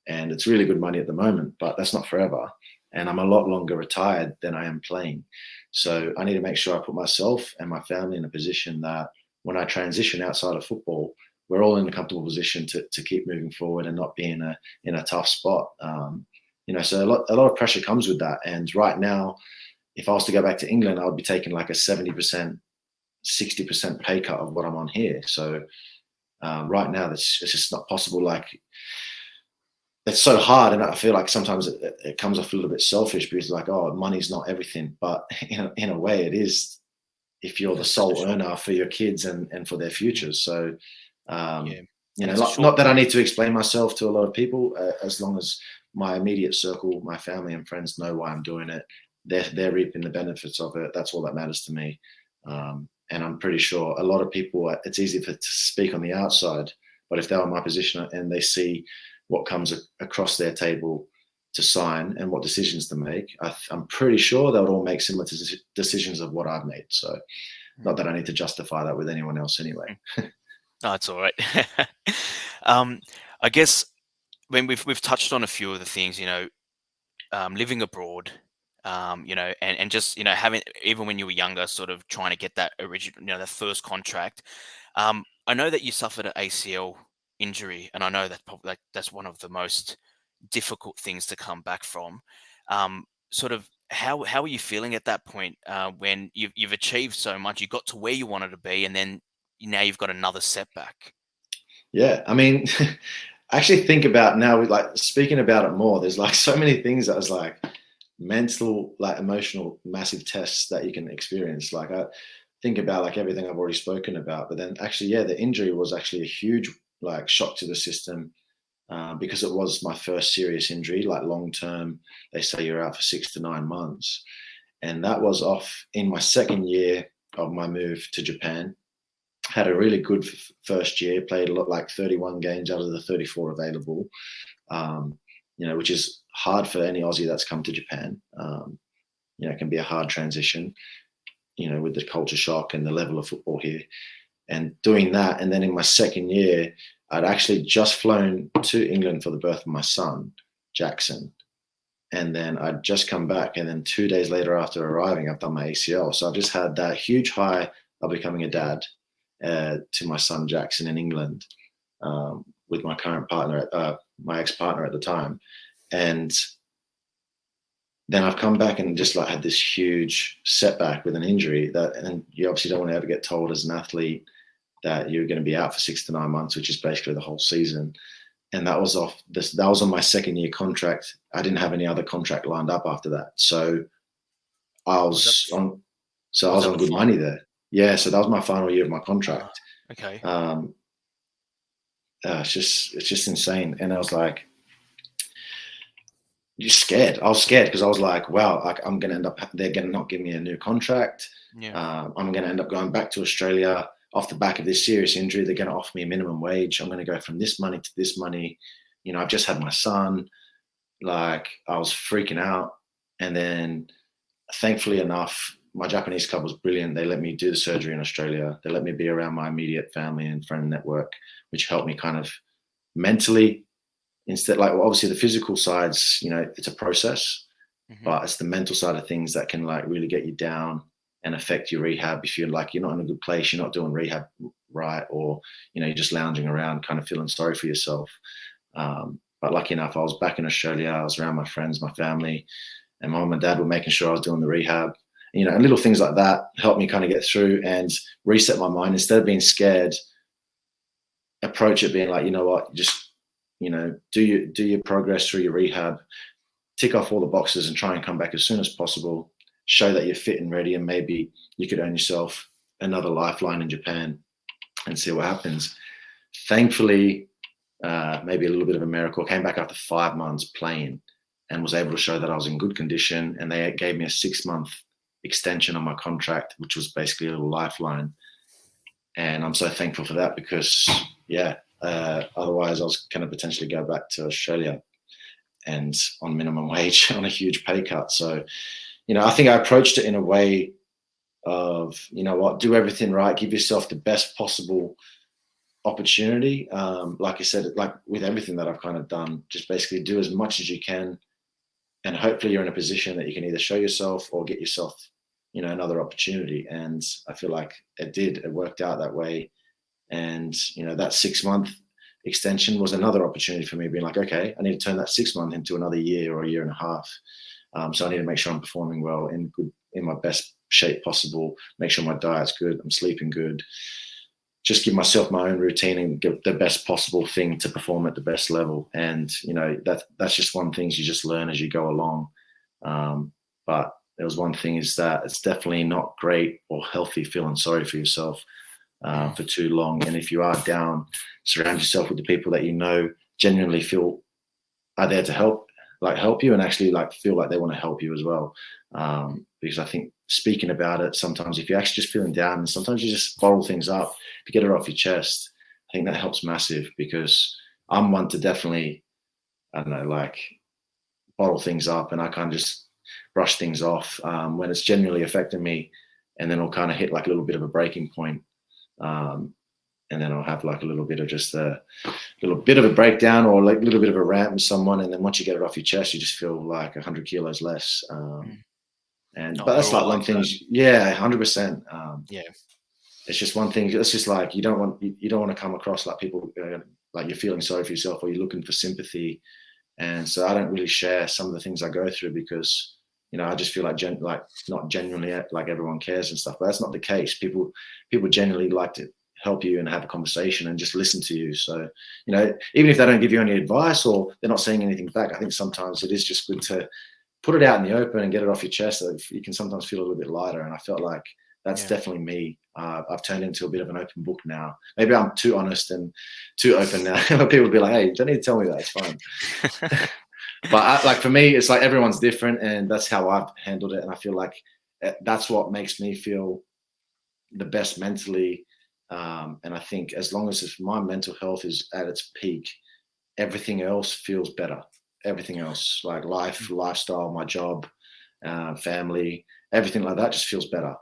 Speaker 2: and it's really good money at the moment, but that's not forever. And I'm a lot longer retired than I am playing. So I need to make sure I put myself and my family in a position that when I transition outside of football, we're all in a comfortable position to keep moving forward and not be in a tough spot. So a lot of pressure comes with that. And right now, if I was to go back to England, I would be taking like a 70%, 60% pay cut of what I'm on here. So right now, it's just not possible. Like it's so hard, and I feel like sometimes it comes off a little bit selfish because like, oh, money's not everything, but in a way, it is if you're the
Speaker 1: That's for
Speaker 2: sole
Speaker 1: sure.
Speaker 2: earner for your kids and for their
Speaker 1: Mm.
Speaker 2: futures. So um,
Speaker 1: Yeah, and it's a
Speaker 2: not
Speaker 1: short
Speaker 2: that I need
Speaker 1: period.
Speaker 2: to explain myself to a lot of people, as long as my immediate circle, my family and friends know why I'm doing it. They're reaping the benefits of it. That's all that matters to me. And I'm pretty sure a lot of people, it's easy to speak on the outside, but if they're in my position and they see what comes across their table to sign and what decisions to make, I'm pretty sure they would all make similar decisions of what I've made. So not
Speaker 1: Mm.
Speaker 2: that I need to justify that with anyone else anyway.
Speaker 1: No, it's all right. um, I guess when we've touched on a few of the things, living abroad, and just having even when you were younger, sort of trying to get that original, the first contract. I know that you suffered an ACL injury, and I know that probably like that's one of the most difficult things to come back from. Sort of how are you feeling at that point when you've achieved so much, you got to where you wanted to be, and then now you've got another setback?
Speaker 2: Yeah, I mean, I actually think about now, with like speaking about it more, there's like so many things that was like mental, like emotional, massive tests that you can experience. Like I think about like everything I've already spoken about, but then actually, yeah, the injury was actually a huge like shock to the system because it was my first serious injury, like long term. They say you're out for 6 to 9 months, and that was off in my second year of my move to Japan. Had a really good first year, played a lot, like 31 games out of the 34 available, um, which is hard for any Aussie that's come to Japan. It can be a hard transition, with the culture shock and the level of football here. And doing that, and then in my second year, I'd actually just flown to England for the birth of my son, Jackson. And then I'd just come back, and then 2 days later after arriving, I've done my ACL. So I've just had that huge high of becoming a dad to my son Jackson in England with my current partner, my ex-partner at the time, and then I've come back and just like had this huge setback with an injury that, and you obviously don't want to ever get told as an athlete that you're going to be out for 6 to 9 months, which is basically the whole season. And that was off this. That was on my second year contract. I didn't have any other contract lined up after that, so I
Speaker 1: Was that
Speaker 2: was on. So I
Speaker 1: was
Speaker 2: was
Speaker 1: that
Speaker 2: on
Speaker 1: the
Speaker 2: good
Speaker 1: final?
Speaker 2: money there. Yeah, so that was my final year of my
Speaker 1: Uh,
Speaker 2: contract.
Speaker 1: okay.
Speaker 2: Um, it's just insane. And I was like, just scared. I was scared because I was like, wow, like I'm gonna end up. They're gonna not give me a new contract.
Speaker 1: Yeah.
Speaker 2: I'm gonna end up going back to Australia off the back of this serious injury. They're gonna offer me a minimum wage. I'm gonna go from this money to this money. I've just had my son. Like I was freaking out, and then thankfully enough, my Japanese club was brilliant. They let me do the surgery in Australia. They let me be around my immediate family and friend network, which helped me kind of mentally. Instead, like, well, obviously the physical sides, it's a process,
Speaker 1: Hmm.
Speaker 2: but it's the mental side of things that can like really get you down and affect your rehab if you're like you're not in a good place, you're not doing rehab right, or you're just lounging around kind of feeling sorry for yourself. But lucky enough, I was back in Australia. I was around my friends, my family, and mom and dad were making sure I was doing the rehab. And little things like that helped me kind of get through and reset my mind. Instead of being scared, approach it being like, you know what, just do your progress through your rehab, tick off all the boxes, and try and come back as soon as possible. Show that you're fit and ready, and maybe you could earn yourself another lifeline in Japan and see what happens. Thankfully, maybe a little bit of a miracle. Came back after 5 months playing and was able to show that I was in good condition. And they gave me a 6 month extension on my contract, which was basically a little lifeline. And I'm so thankful for that because, yeah, otherwise I was going to potentially go back to Australia and on minimum wage on a huge pay cut. So, I think I approached it in a way of, do everything right, give yourself the best possible opportunity. Like I said, like with everything that I've kind of done, just basically do as much as you can, and hopefully you're in a position that you can either show yourself or get yourself, another opportunity. And I feel like it worked out that way. And that 6 month extension was another opportunity for me, being like, okay, I need to turn that 6 month into another year or a year and a half. So I need to make sure I'm performing well, in my best shape possible. Make sure my diet's good, I'm sleeping good, just give myself my own routine and get the best possible thing to perform at the best level. And that's just one thing you just learn as you go along. But there was one thing is that it's definitely not great or healthy feeling sorry for yourself
Speaker 1: Mm.
Speaker 2: for too long. And if you are down, surround yourself with the people that genuinely feel are there to help you, and actually like feel like they want to help you as well. Because I think speaking about it, sometimes if you're actually just feeling down, and sometimes you just bottle things up, if you get it off your chest, I think that helps massive, because I'm one to definitely, I don't know, like bottle things up, and I kind of just brush things off when it's genuinely affecting me, and then I'll kind of hit like a little bit of a breaking point. Um, and then I'll have like a little bit of just a little bit of a breakdown, or like a little bit of a rant with someone, and then once you get it off your chest, you just feel like 100 kilos less.
Speaker 1: Mm.
Speaker 2: And
Speaker 1: Oh,
Speaker 2: but
Speaker 1: we're
Speaker 2: that's
Speaker 1: all
Speaker 2: like
Speaker 1: like
Speaker 2: one thing.
Speaker 1: that.
Speaker 2: Yeah, 100%.
Speaker 1: Yeah.
Speaker 2: it's just one thing. It's just like you don't want to come across like people like you're feeling sorry for yourself or you're looking for sympathy. And so I don't really share some of the things I go through because I just feel like like not genuinely like everyone cares and stuff. But that's not the case. People genuinely like to help you and have a conversation and just listen to you. So even if they don't give you any advice or they're not saying anything back, I think sometimes it is just good to put it out in the open and get it off your chest. So you can sometimes feel a little bit lighter. And I felt like that's
Speaker 1: Yeah.
Speaker 2: definitely me. I've turned into a bit of an open book now. Maybe I'm too honest and too open now. People will be like, "Hey, you don't need to tell me that. It's fine." But like for me, it's like everyone's different, and that's how I've handled it. And I feel like that's what makes me feel the best mentally. And I think as long as my mental health is at its peak, everything else feels better. Everything else, like life, lifestyle, my job, family, everything like that just feels better.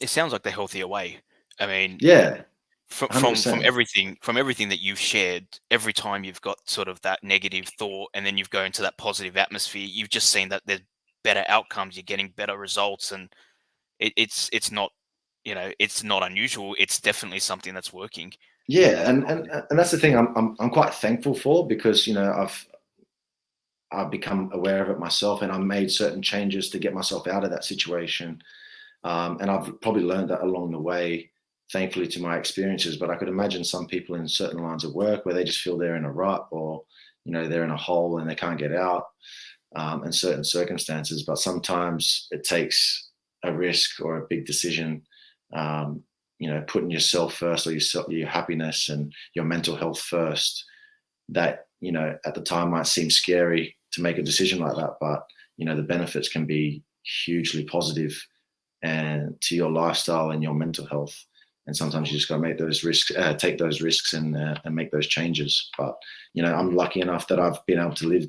Speaker 1: It sounds like the healthier way. I mean,
Speaker 2: Yeah,
Speaker 1: from
Speaker 2: 100%.
Speaker 1: everything that you've shared, every time you've got sort of that negative thought and then you've go into that positive atmosphere, you've just seen that there's better outcomes, you're getting better results, and it's not, it's not unusual. It's definitely something that's working.
Speaker 2: Yeah,
Speaker 1: That's
Speaker 2: and that's the thing I'm quite thankful for because I've become aware of it myself and I made certain changes to get myself out of that situation. And I've probably learned that along the way, thankfully to my experiences. But I could imagine some people in certain lines of work where they just feel they're in a rut or, they're in a hole and they can't get out in certain circumstances. But sometimes it takes a risk or a big decision, putting yourself first or your happiness and your mental health first that, at the time might seem scary to make a decision like that. But, the benefits can be hugely positive and to your lifestyle and your mental health. And sometimes you just got to make those risks, take those risks, and make those changes. But I'm
Speaker 1: mm,
Speaker 2: lucky enough that I've been able to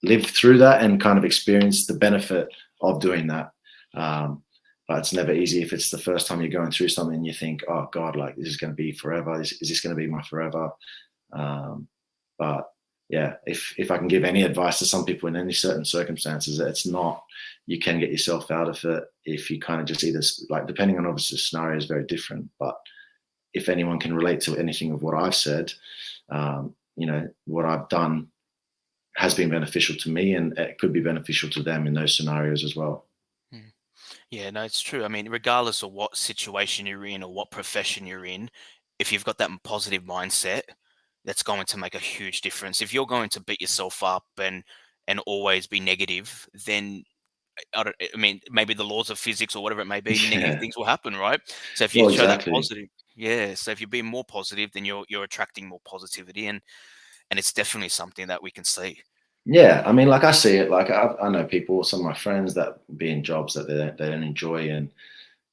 Speaker 2: live through that and kind of experience the benefit of doing that. But it's never easy if it's the first time you're going through something and you think, oh God, like this is going to be forever. Is this going to be my forever? Um, but yeah, if I can give any advice to some people in any certain circumstances, it's not. You can get yourself out of it if you kind of just either like depending on obviously the scenario is very different. But if anyone can relate to anything of what I've said, what I've done has been beneficial to me, and it could be beneficial to them in those scenarios as well.
Speaker 1: mm. Yeah, no, it's true. I mean, regardless of what situation you're in or what profession you're in, if you've got that positive mindset, that's going to make a huge difference. If you're going to beat yourself up and always be negative, then I mean, maybe the laws of physics or whatever it may be, negative
Speaker 2: Yeah.
Speaker 1: things will happen, right? So if you
Speaker 2: Well,
Speaker 1: show that
Speaker 2: exactly.
Speaker 1: positive, yeah. So if you're being more positive, then you're attracting more positivity, and it's definitely something that we can see.
Speaker 2: Yeah, I mean, like I see it. Like I know people, some of my friends that be in jobs that they don't enjoy, and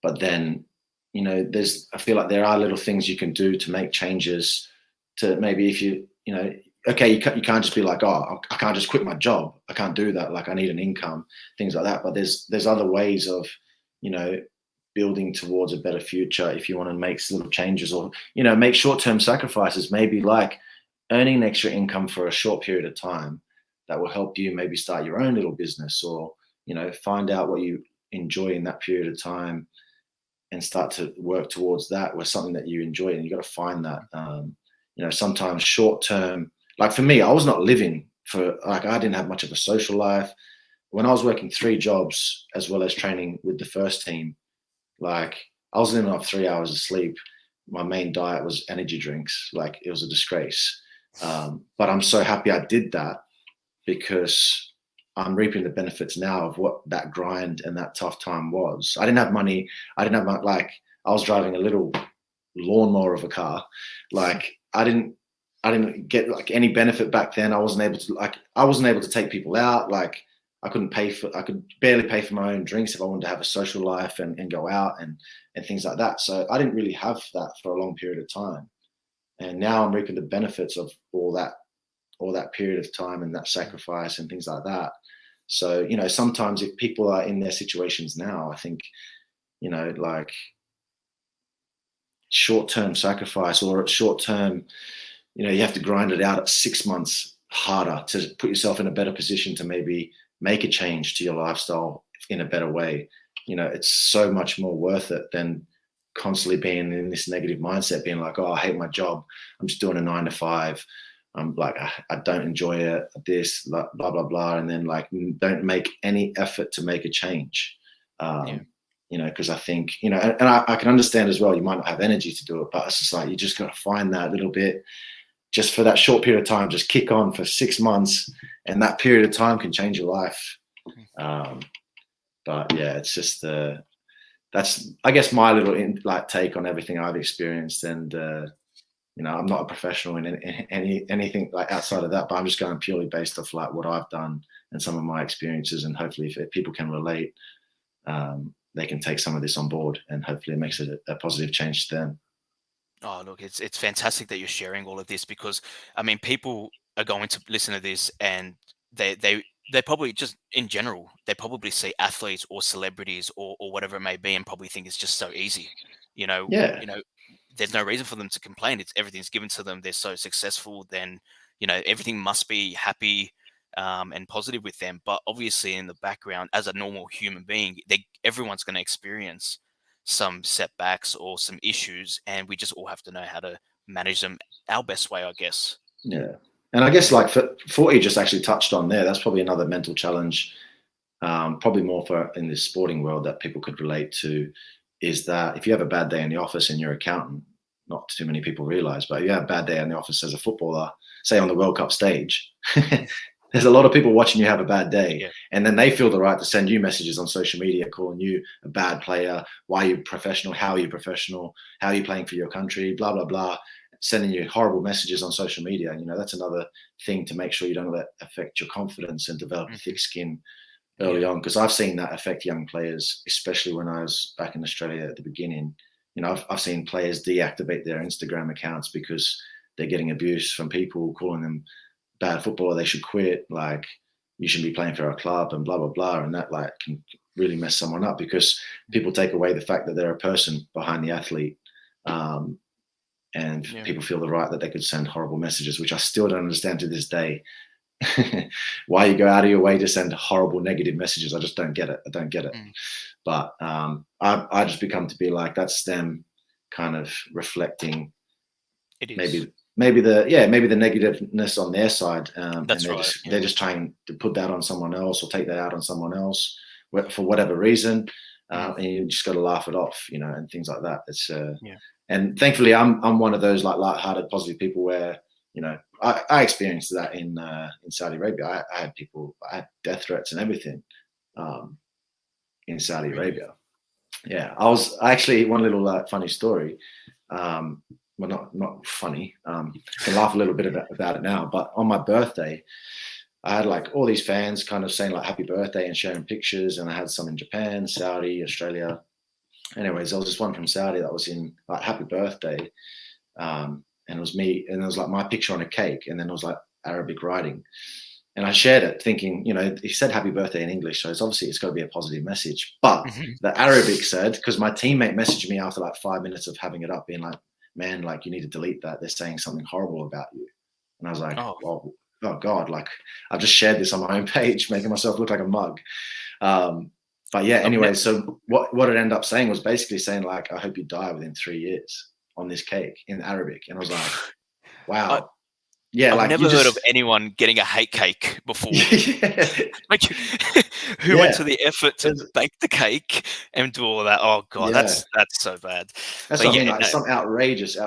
Speaker 2: but then there's I feel like there are little things you can do to make changes to maybe if okay, you can't just be like, oh, I can't just quit my job. I can't do that. Like I need an income, things like that. But there's other ways of you know building towards a better future if you want to make little changes or make short-term sacrifices, maybe like earning an extra income for a short period of time that will help you maybe start your own little business or find out what you enjoy in that period of time and start to work towards that with something that you enjoy. And you got to find that sometimes short term, like for me, I was not living for, like I didn't have much of a social life when I was working 3 jobs as well as training with the first team. Like I was living off 3 hours of sleep. My main diet was energy drinks. Like it was a disgrace. But I'm so happy I did that because I'm reaping the benefits now of what that grind and that tough time was. I didn't have money. I didn't have like I was driving a little lawnmower of a car. Like I didn't get like any benefit back then. I wasn't able to take people out. Like I could barely pay for my own drinks if I wanted to have a social life and go out and things like that. So I didn't really have that for a long period of time. And now I'm reaping the benefits of all that period of time and that sacrifice and things like that. So, sometimes if people are in their situations now, I think, like short term sacrifice or short term, you have to grind it out at 6 months harder to put yourself in a better position to maybe make a change to your lifestyle in a better way. It's so much more worth it than constantly being in this negative mindset, being like, oh, I hate my job. I'm just doing a 9 to 5. I'm like, I don't enjoy it. This, blah, blah, blah. And then like, don't make any effort to make a change.
Speaker 1: Yeah.
Speaker 2: Because I think, and I can understand as well, you might not have energy to do it, but it's just like, you just got to find that little bit just for that short period of time, just kick on for 6 months. And that period of time can change your life. But yeah, it's just, that's, I guess, my little take on everything I've experienced. And, I'm not a professional in anything like outside of that, but I'm just going purely based off like what I've done and some of my experiences. And hopefully if people can relate, they can take some of this on board, and hopefully it makes it a positive change to them.
Speaker 1: Oh, look, it's fantastic that you're sharing all of this, because I mean, people are going to listen to this, and they probably, just in general, they probably see athletes or celebrities or whatever it may be, and probably think it's just so easy. You know,
Speaker 2: Yeah.
Speaker 1: there's no reason for them to complain. It's everything's given to them. They're so successful. Then everything must be happy and positive with them. But obviously, in the background, as a normal human being, everyone's going to experience some setbacks or some issues, and we just all have to know how to manage them our best way, I guess.
Speaker 2: Yeah. And I guess like for what you just actually touched on there, that's probably another mental challenge, probably more for in this sporting world that people could relate to, is that if you have a bad day in the office and you're an accountant, not too many people realize, but if you have a bad day in the office as a footballer, say on the World Cup stage, there's a lot of people watching you have a bad day.
Speaker 1: Yeah.
Speaker 2: And then they feel the right to send you messages on social media, calling you a bad player. Why are you professional? How are you professional? How are you playing for your country? Blah, blah, blah. Sending you horrible messages on social media. And, that's another thing to make sure you don't let it affect your confidence and develop a thick skin early on. Because I've seen that affect young players, especially when I was back in Australia at the beginning. I've seen players deactivate their Instagram accounts because they're getting abuse from people calling them bad footballer, they should quit, like you shouldn't be playing for our club and blah blah blah. And that like can really mess someone up, because people take away the fact that they're a person behind the athlete, and people feel the right that they could send horrible messages, which I still don't understand to this day. Why you go out of your way to send horrible negative messages, I just don't get it. I don't get it. But I just become to be like, that's them kind of reflecting maybe the negativeness on their side, and they're just trying to put that on someone else or take that out on someone else for whatever reason, and you just got to laugh it off, and things like that. It's and thankfully I'm one of those like light-hearted, positive people where I experienced that in Saudi Arabia. I had death threats and everything in Saudi Arabia. Yeah, I actually, one little funny story. Well, not funny. I can laugh a little bit about it now. But on my birthday, I had like all these fans kind of saying like happy birthday and sharing pictures, and I had some in Japan, Saudi, Australia. Anyways, there was this one from Saudi that was in like happy birthday, and it was me, and it was like my picture on a cake, and then it was like Arabic writing. And I shared it thinking, he said happy birthday in English, so it's got to be a positive message. But the Arabic said, because my teammate messaged me after like 5 minutes of having it up, being like, man, like you need to delete that. They're saying something horrible about you. And I was like, oh God, like I've just shared this on my own page, making myself look like a mug. But yeah, anyway, so what it ended up saying was basically saying like, I hope you die within 3 years on this cake in Arabic. And I was like, wow. Yeah,
Speaker 1: I've never heard of anyone getting a hate cake before. Like, who went to the effort to bake the cake and do all of that? Oh God, that's so bad.
Speaker 2: That's what I mean. Like some outrageous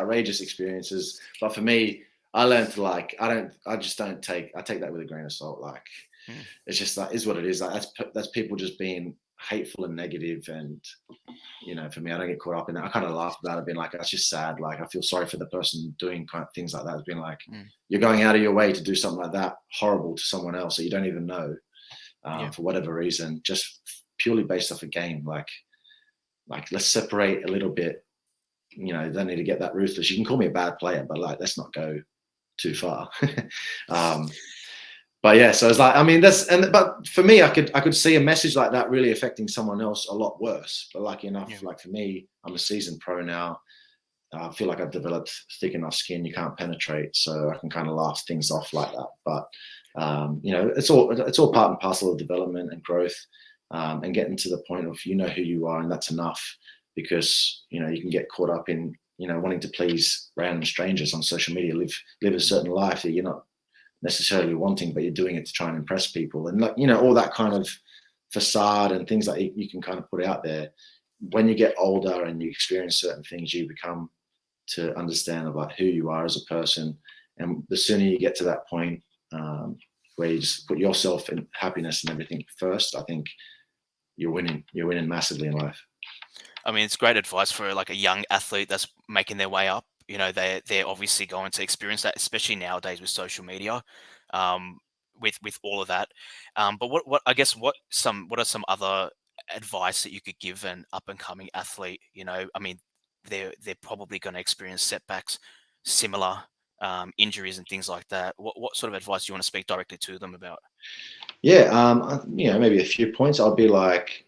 Speaker 2: experiences. But for me, I learned to like, I take that with a grain of salt. Like, it's just that is what it is. Like that's people just being hateful and negative, and for me, I don't get caught up in that. I kind of laugh about it, being like, that's just sad. Like, I feel sorry for the person doing kind of things like that. It's been like, you're going out of your way to do something like that horrible to someone else that you don't even know, for whatever reason, just purely based off a game. Like let's separate a little bit. You don't need to get that ruthless. You can call me a bad player, but like, let's not go too far. But yeah, so it's like, I mean, but for me, I could see a message like that really affecting someone else a lot worse. But lucky enough, like for me, I'm a seasoned pro now. I feel like I've developed thick enough skin you can't penetrate, so I can kind of laugh things off like that. But it's all part and parcel of development and growth, and getting to the point of who you are, and that's enough. because you can get caught up in wanting to please random strangers on social media, live a certain life that you're not necessarily wanting, but you're doing it to try and impress people, and all that kind of facade and things that you can kind of put out there. When you get older and you experience certain things, you become to understand about who you are as a person, and the sooner you get to that point where you just put yourself and happiness and everything first, I think you're winning massively in life.
Speaker 1: I mean, it's great advice for like a young athlete that's making their way up. They're obviously going to experience that, especially nowadays with social media, um, with all of that. But what I guess what are some other advice that you could give an up and coming athlete? I mean, they're probably going to experience setbacks, similar injuries and things like that. What sort of advice do you want to speak directly to them about?
Speaker 2: Yeah, maybe a few points. I'll be like,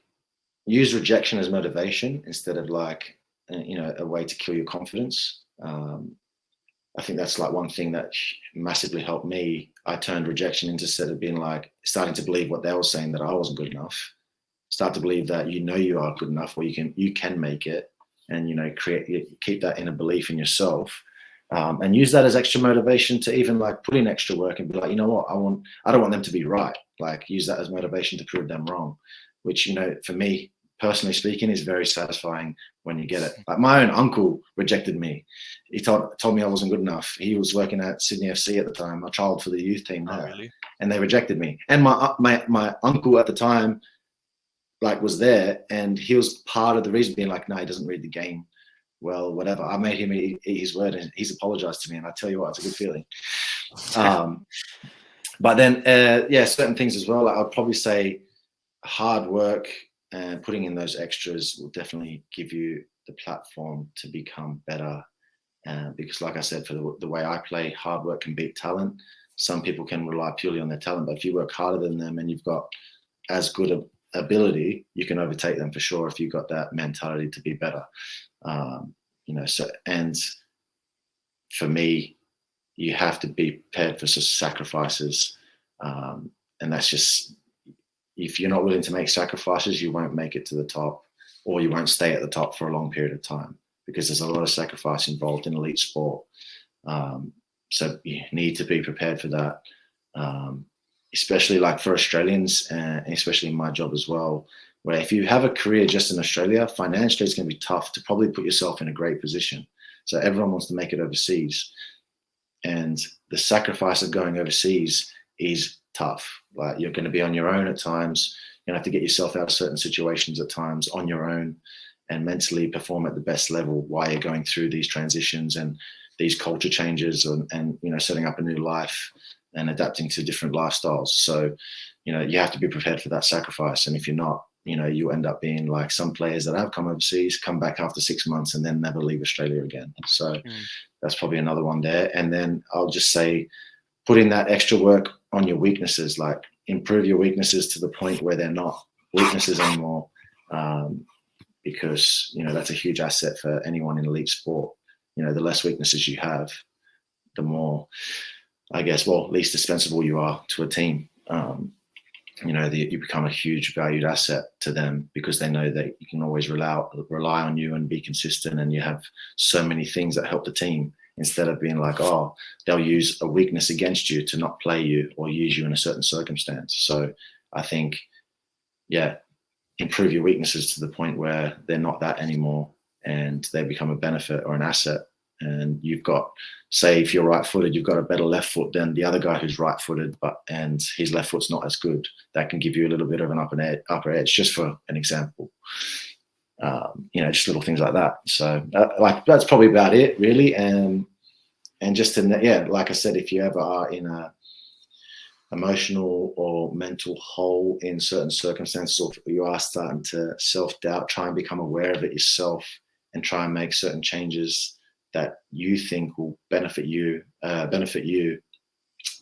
Speaker 2: use rejection as motivation instead of like a way to kill your confidence. I think that's like one thing that massively helped me. I turned rejection into, instead of being like starting to believe what they were saying, that I wasn't good enough, start to believe that you are good enough, or you can make it, and keep that inner belief in yourself, and use that as extra motivation to even like put in extra work and be like, you know what, I don't want them to be right. Like, use that as motivation to prove them wrong, which for me personally speaking is very satisfying when you get it. Like, my own uncle rejected me. He told me I wasn't good enough. He was working at Sydney FC at the time, a child for the youth team there.
Speaker 1: Oh, really?
Speaker 2: And they rejected me. And my uncle at the time like was there, and he was part of the reason, being like, no, he doesn't read the game well, whatever. I made him eat his word, and he's apologized to me, and I tell you what, it's a good feeling. But then certain things as well, like, I'd probably say hard work and putting in those extras will definitely give you the platform to become better. Because like I said, for the way I play, hard work can beat talent. Some people can rely purely on their talent, but if you work harder than them and you've got as good a ability, you can overtake them for sure if you've got that mentality to be better. And for me, you have to be prepared for sacrifices. And that's just, if you're not willing to make sacrifices, you won't make it to the top, or you won't stay at the top for a long period of time, because there's a lot of sacrifice involved in elite sport. So you need to be prepared for that, especially like for Australians, and especially in my job as well, where if you have a career just in Australia, financially it's going to be tough to probably put yourself in a great position. So everyone wants to make it overseas, and the sacrifice of going overseas is tough. Like, you're going to be on your own at times. You have to get yourself out of certain situations at times on your own, and mentally perform at the best level while you're going through these transitions and these culture changes, and setting up a new life and adapting to different lifestyles. So you have to be prepared for that sacrifice. And if you're not, you end up being like some players that have come overseas, come back after 6 months, and then never leave Australia again. So that's probably another one there. And then I'll just say, put in that extra work on your weaknesses, like improve your weaknesses to the point where they're not weaknesses anymore. Because that's a huge asset for anyone in elite sport. The less weaknesses you have, the more, I guess, least dispensable you are to a team. You become a huge valued asset to them, because they know that you can always rely on you and be consistent, and you have so many things that help the team, instead of being like, oh, they'll use a weakness against you to not play you or use you in a certain circumstance. So I think, improve your weaknesses to the point where they're not that anymore, and they become a benefit or an asset. And you've got, say, if you're right-footed, you've got a better left foot than the other guy who's right-footed, and his left foot's not as good. That can give you a little bit of an upper edge, just for an example. Just little things like that. So that's probably about it, really. And just to, like I said, if you ever are in a emotional or mental hole in certain circumstances, or you are starting to self-doubt, try and become aware of it yourself, and try and make certain changes that you think will benefit you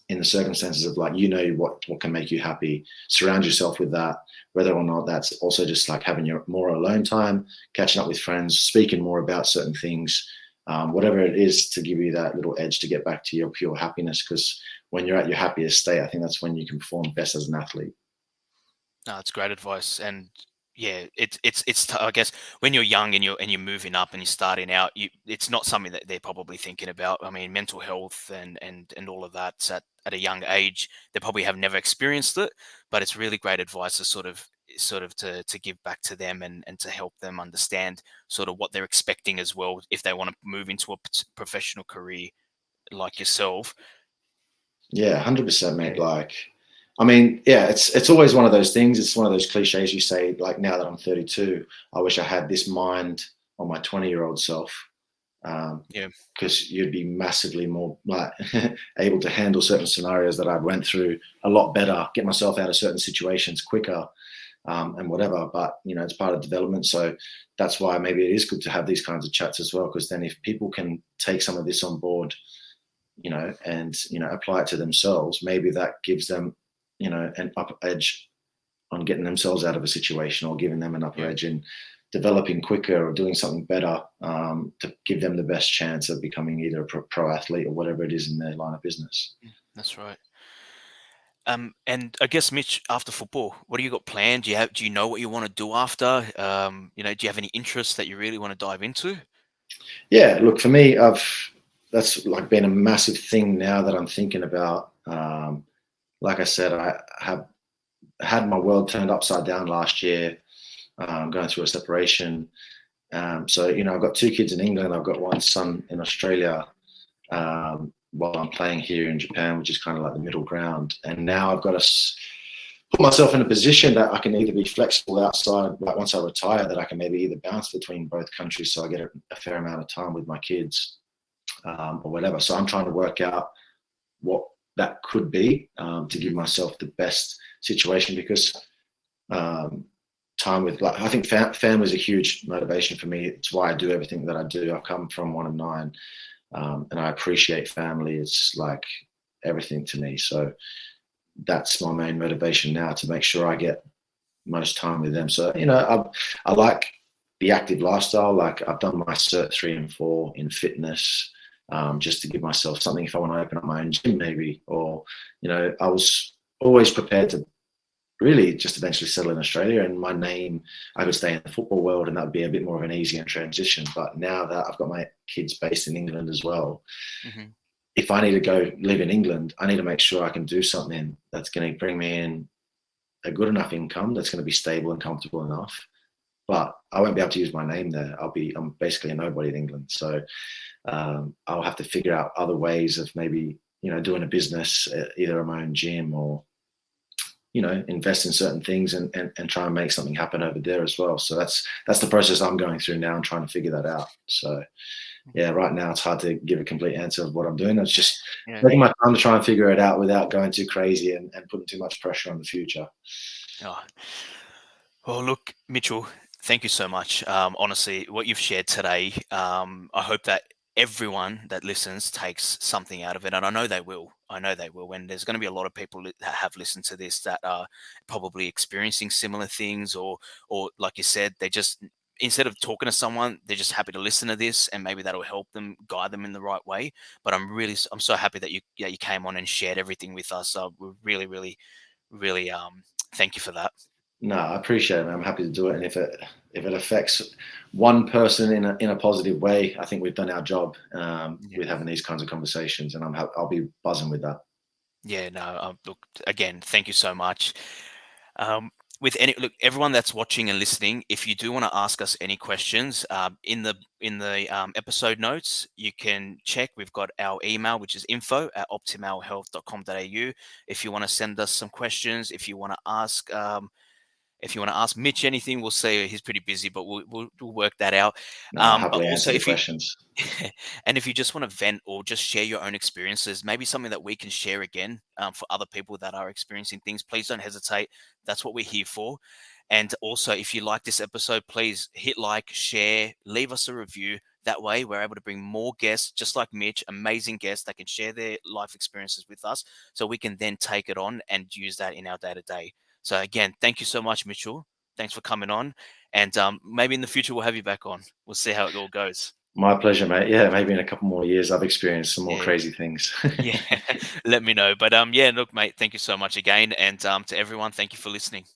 Speaker 2: in the circumstances of, like, what can make you happy. Surround yourself with that, whether or not that's also just like having your more alone time, catching up with friends, speaking more about certain things, whatever it is, to give you that little edge to get back to your pure happiness. Because when you're at your happiest state, I think that's when you can perform best as an athlete.
Speaker 1: No, it's great advice. And Yeah, I guess when you're young and you're moving up and you're starting out, it's not something that they're probably thinking about. I mean, mental health and all of that at a young age, they probably have never experienced it, but it's really great advice to sort of to give back to them and to help them understand sort of what they're expecting as well if they want to move into a professional career like yourself.
Speaker 2: Yeah, 100%, mate.
Speaker 1: Yeah,
Speaker 2: Like, I mean, yeah, it's always one of those things. It's one of those cliches you say. Like now that I'm 32, I wish I had this mind on my 20-year-old self,
Speaker 1: yeah,
Speaker 2: because you'd be massively more like able to handle certain scenarios that I went through a lot better, get myself out of certain situations quicker, and whatever. But it's part of development. So that's why maybe it is good to have these kinds of chats as well. Because then if people can take some of this on board, and apply it to themselves, maybe that gives them, an upper edge on getting themselves out of a situation, or giving them an upper
Speaker 1: yeah.
Speaker 2: edge in developing quicker or doing something better, to give them the best chance of becoming either a pro athlete or whatever it is in their line of business.
Speaker 1: That's right. And I guess Mitch, after football, what do you got planned? Do you know what you want to do after? Do you have any interests that you really want to dive into?
Speaker 2: Yeah, look, for me, that's like been a massive thing now that I'm thinking about. Like I said, I have had my world turned upside down last year, going through a separation. So, I've got two kids in England. I've got one son in Australia, while I'm playing here in Japan, which is kind of like the middle ground. And now I've got to put myself in a position that I can either be flexible outside, like once I retire, that I can maybe either bounce between both countries so I get a fair amount of time with my kids, or whatever. So I'm trying to work out what that could be, to give
Speaker 1: Mhm.
Speaker 2: myself the best situation, because um, time with, like, I think family is a huge motivation for me. It's why I do everything that I do. I've come from one of nine, and I appreciate family. It's like everything to me. So that's my main motivation now, to make sure I get most time with them. So I like the active lifestyle. Like I've done my cert 3 and 4 in fitness, just to give myself something if I want to open up my own gym, maybe. Or I was always prepared to really just eventually settle in Australia, and my name, I could stay in the football world, and that would be a bit more of an easier transition. But now that I've got my kids based in England as well,
Speaker 1: Mhm.
Speaker 2: if I need to go live in England, I need to make sure I can do something that's going to bring me in a good enough income, that's going to be stable and comfortable enough. But I won't be able to use my name there. I'm basically a nobody in England. So, I'll have to figure out other ways of maybe, doing a business, either my own gym, or invest in certain things, and try and make something happen over there as well. So that's the process I'm going through now and trying to figure that out. So yeah, right now it's hard to give a complete answer of what I'm doing. It's just
Speaker 1: Yeah.
Speaker 2: taking my time to try and figure it out without going too crazy, and putting too much pressure on the future.
Speaker 1: Oh. Well, look, Mitchell, thank you so much. Honestly, what you've shared today, I hope that everyone that listens takes something out of it, and I know they will. I know they will. And there's going to be a lot of people that have listened to this that are probably experiencing similar things, or like you said, they just instead of talking to someone, they're just happy to listen to this, and maybe that'll help them guide them in the right way. But I'm so happy that you came on and shared everything with us. We really, really, really thank you for that.
Speaker 2: No, I appreciate it, man. I'm happy to do it. And if it affects one person in a positive way, I think we've done our job,
Speaker 1: Yeah.
Speaker 2: with having these kinds of conversations, and I'll be buzzing with that.
Speaker 1: Yeah, no. Look, again, thank you so much. Um, with any look, everyone that's watching and listening, if you do want to ask us any questions, in the episode notes, you can check. We've got our email, which is info@optimalhealth.com.au. If you want to send us some questions, if you want to ask Mitch anything, we'll say he's pretty busy, but we'll work that out.
Speaker 2: No, I'll
Speaker 1: But
Speaker 2: happily
Speaker 1: also,
Speaker 2: answer the
Speaker 1: if you
Speaker 2: questions.
Speaker 1: and if you just want to vent or just share your own experiences, maybe something that we can share again, for other people that are experiencing things, please don't hesitate. That's what we're here for. And also, if you like this episode, please hit like, share, leave us a review. That way, we're able to bring more guests, just like Mitch, amazing guests that can share their life experiences with us, so we can then take it on and use that in our day to day. So, again, thank you so much, Mitchell. Thanks for coming on. And maybe in the future, we'll have you back on. We'll see how it all goes.
Speaker 2: My pleasure, mate. Yeah, maybe in a couple more years, I've experienced some more
Speaker 1: Yeah.
Speaker 2: crazy things.
Speaker 1: Yeah, let me know. But yeah, look, mate, thank you so much again, and to everyone, thank you for listening.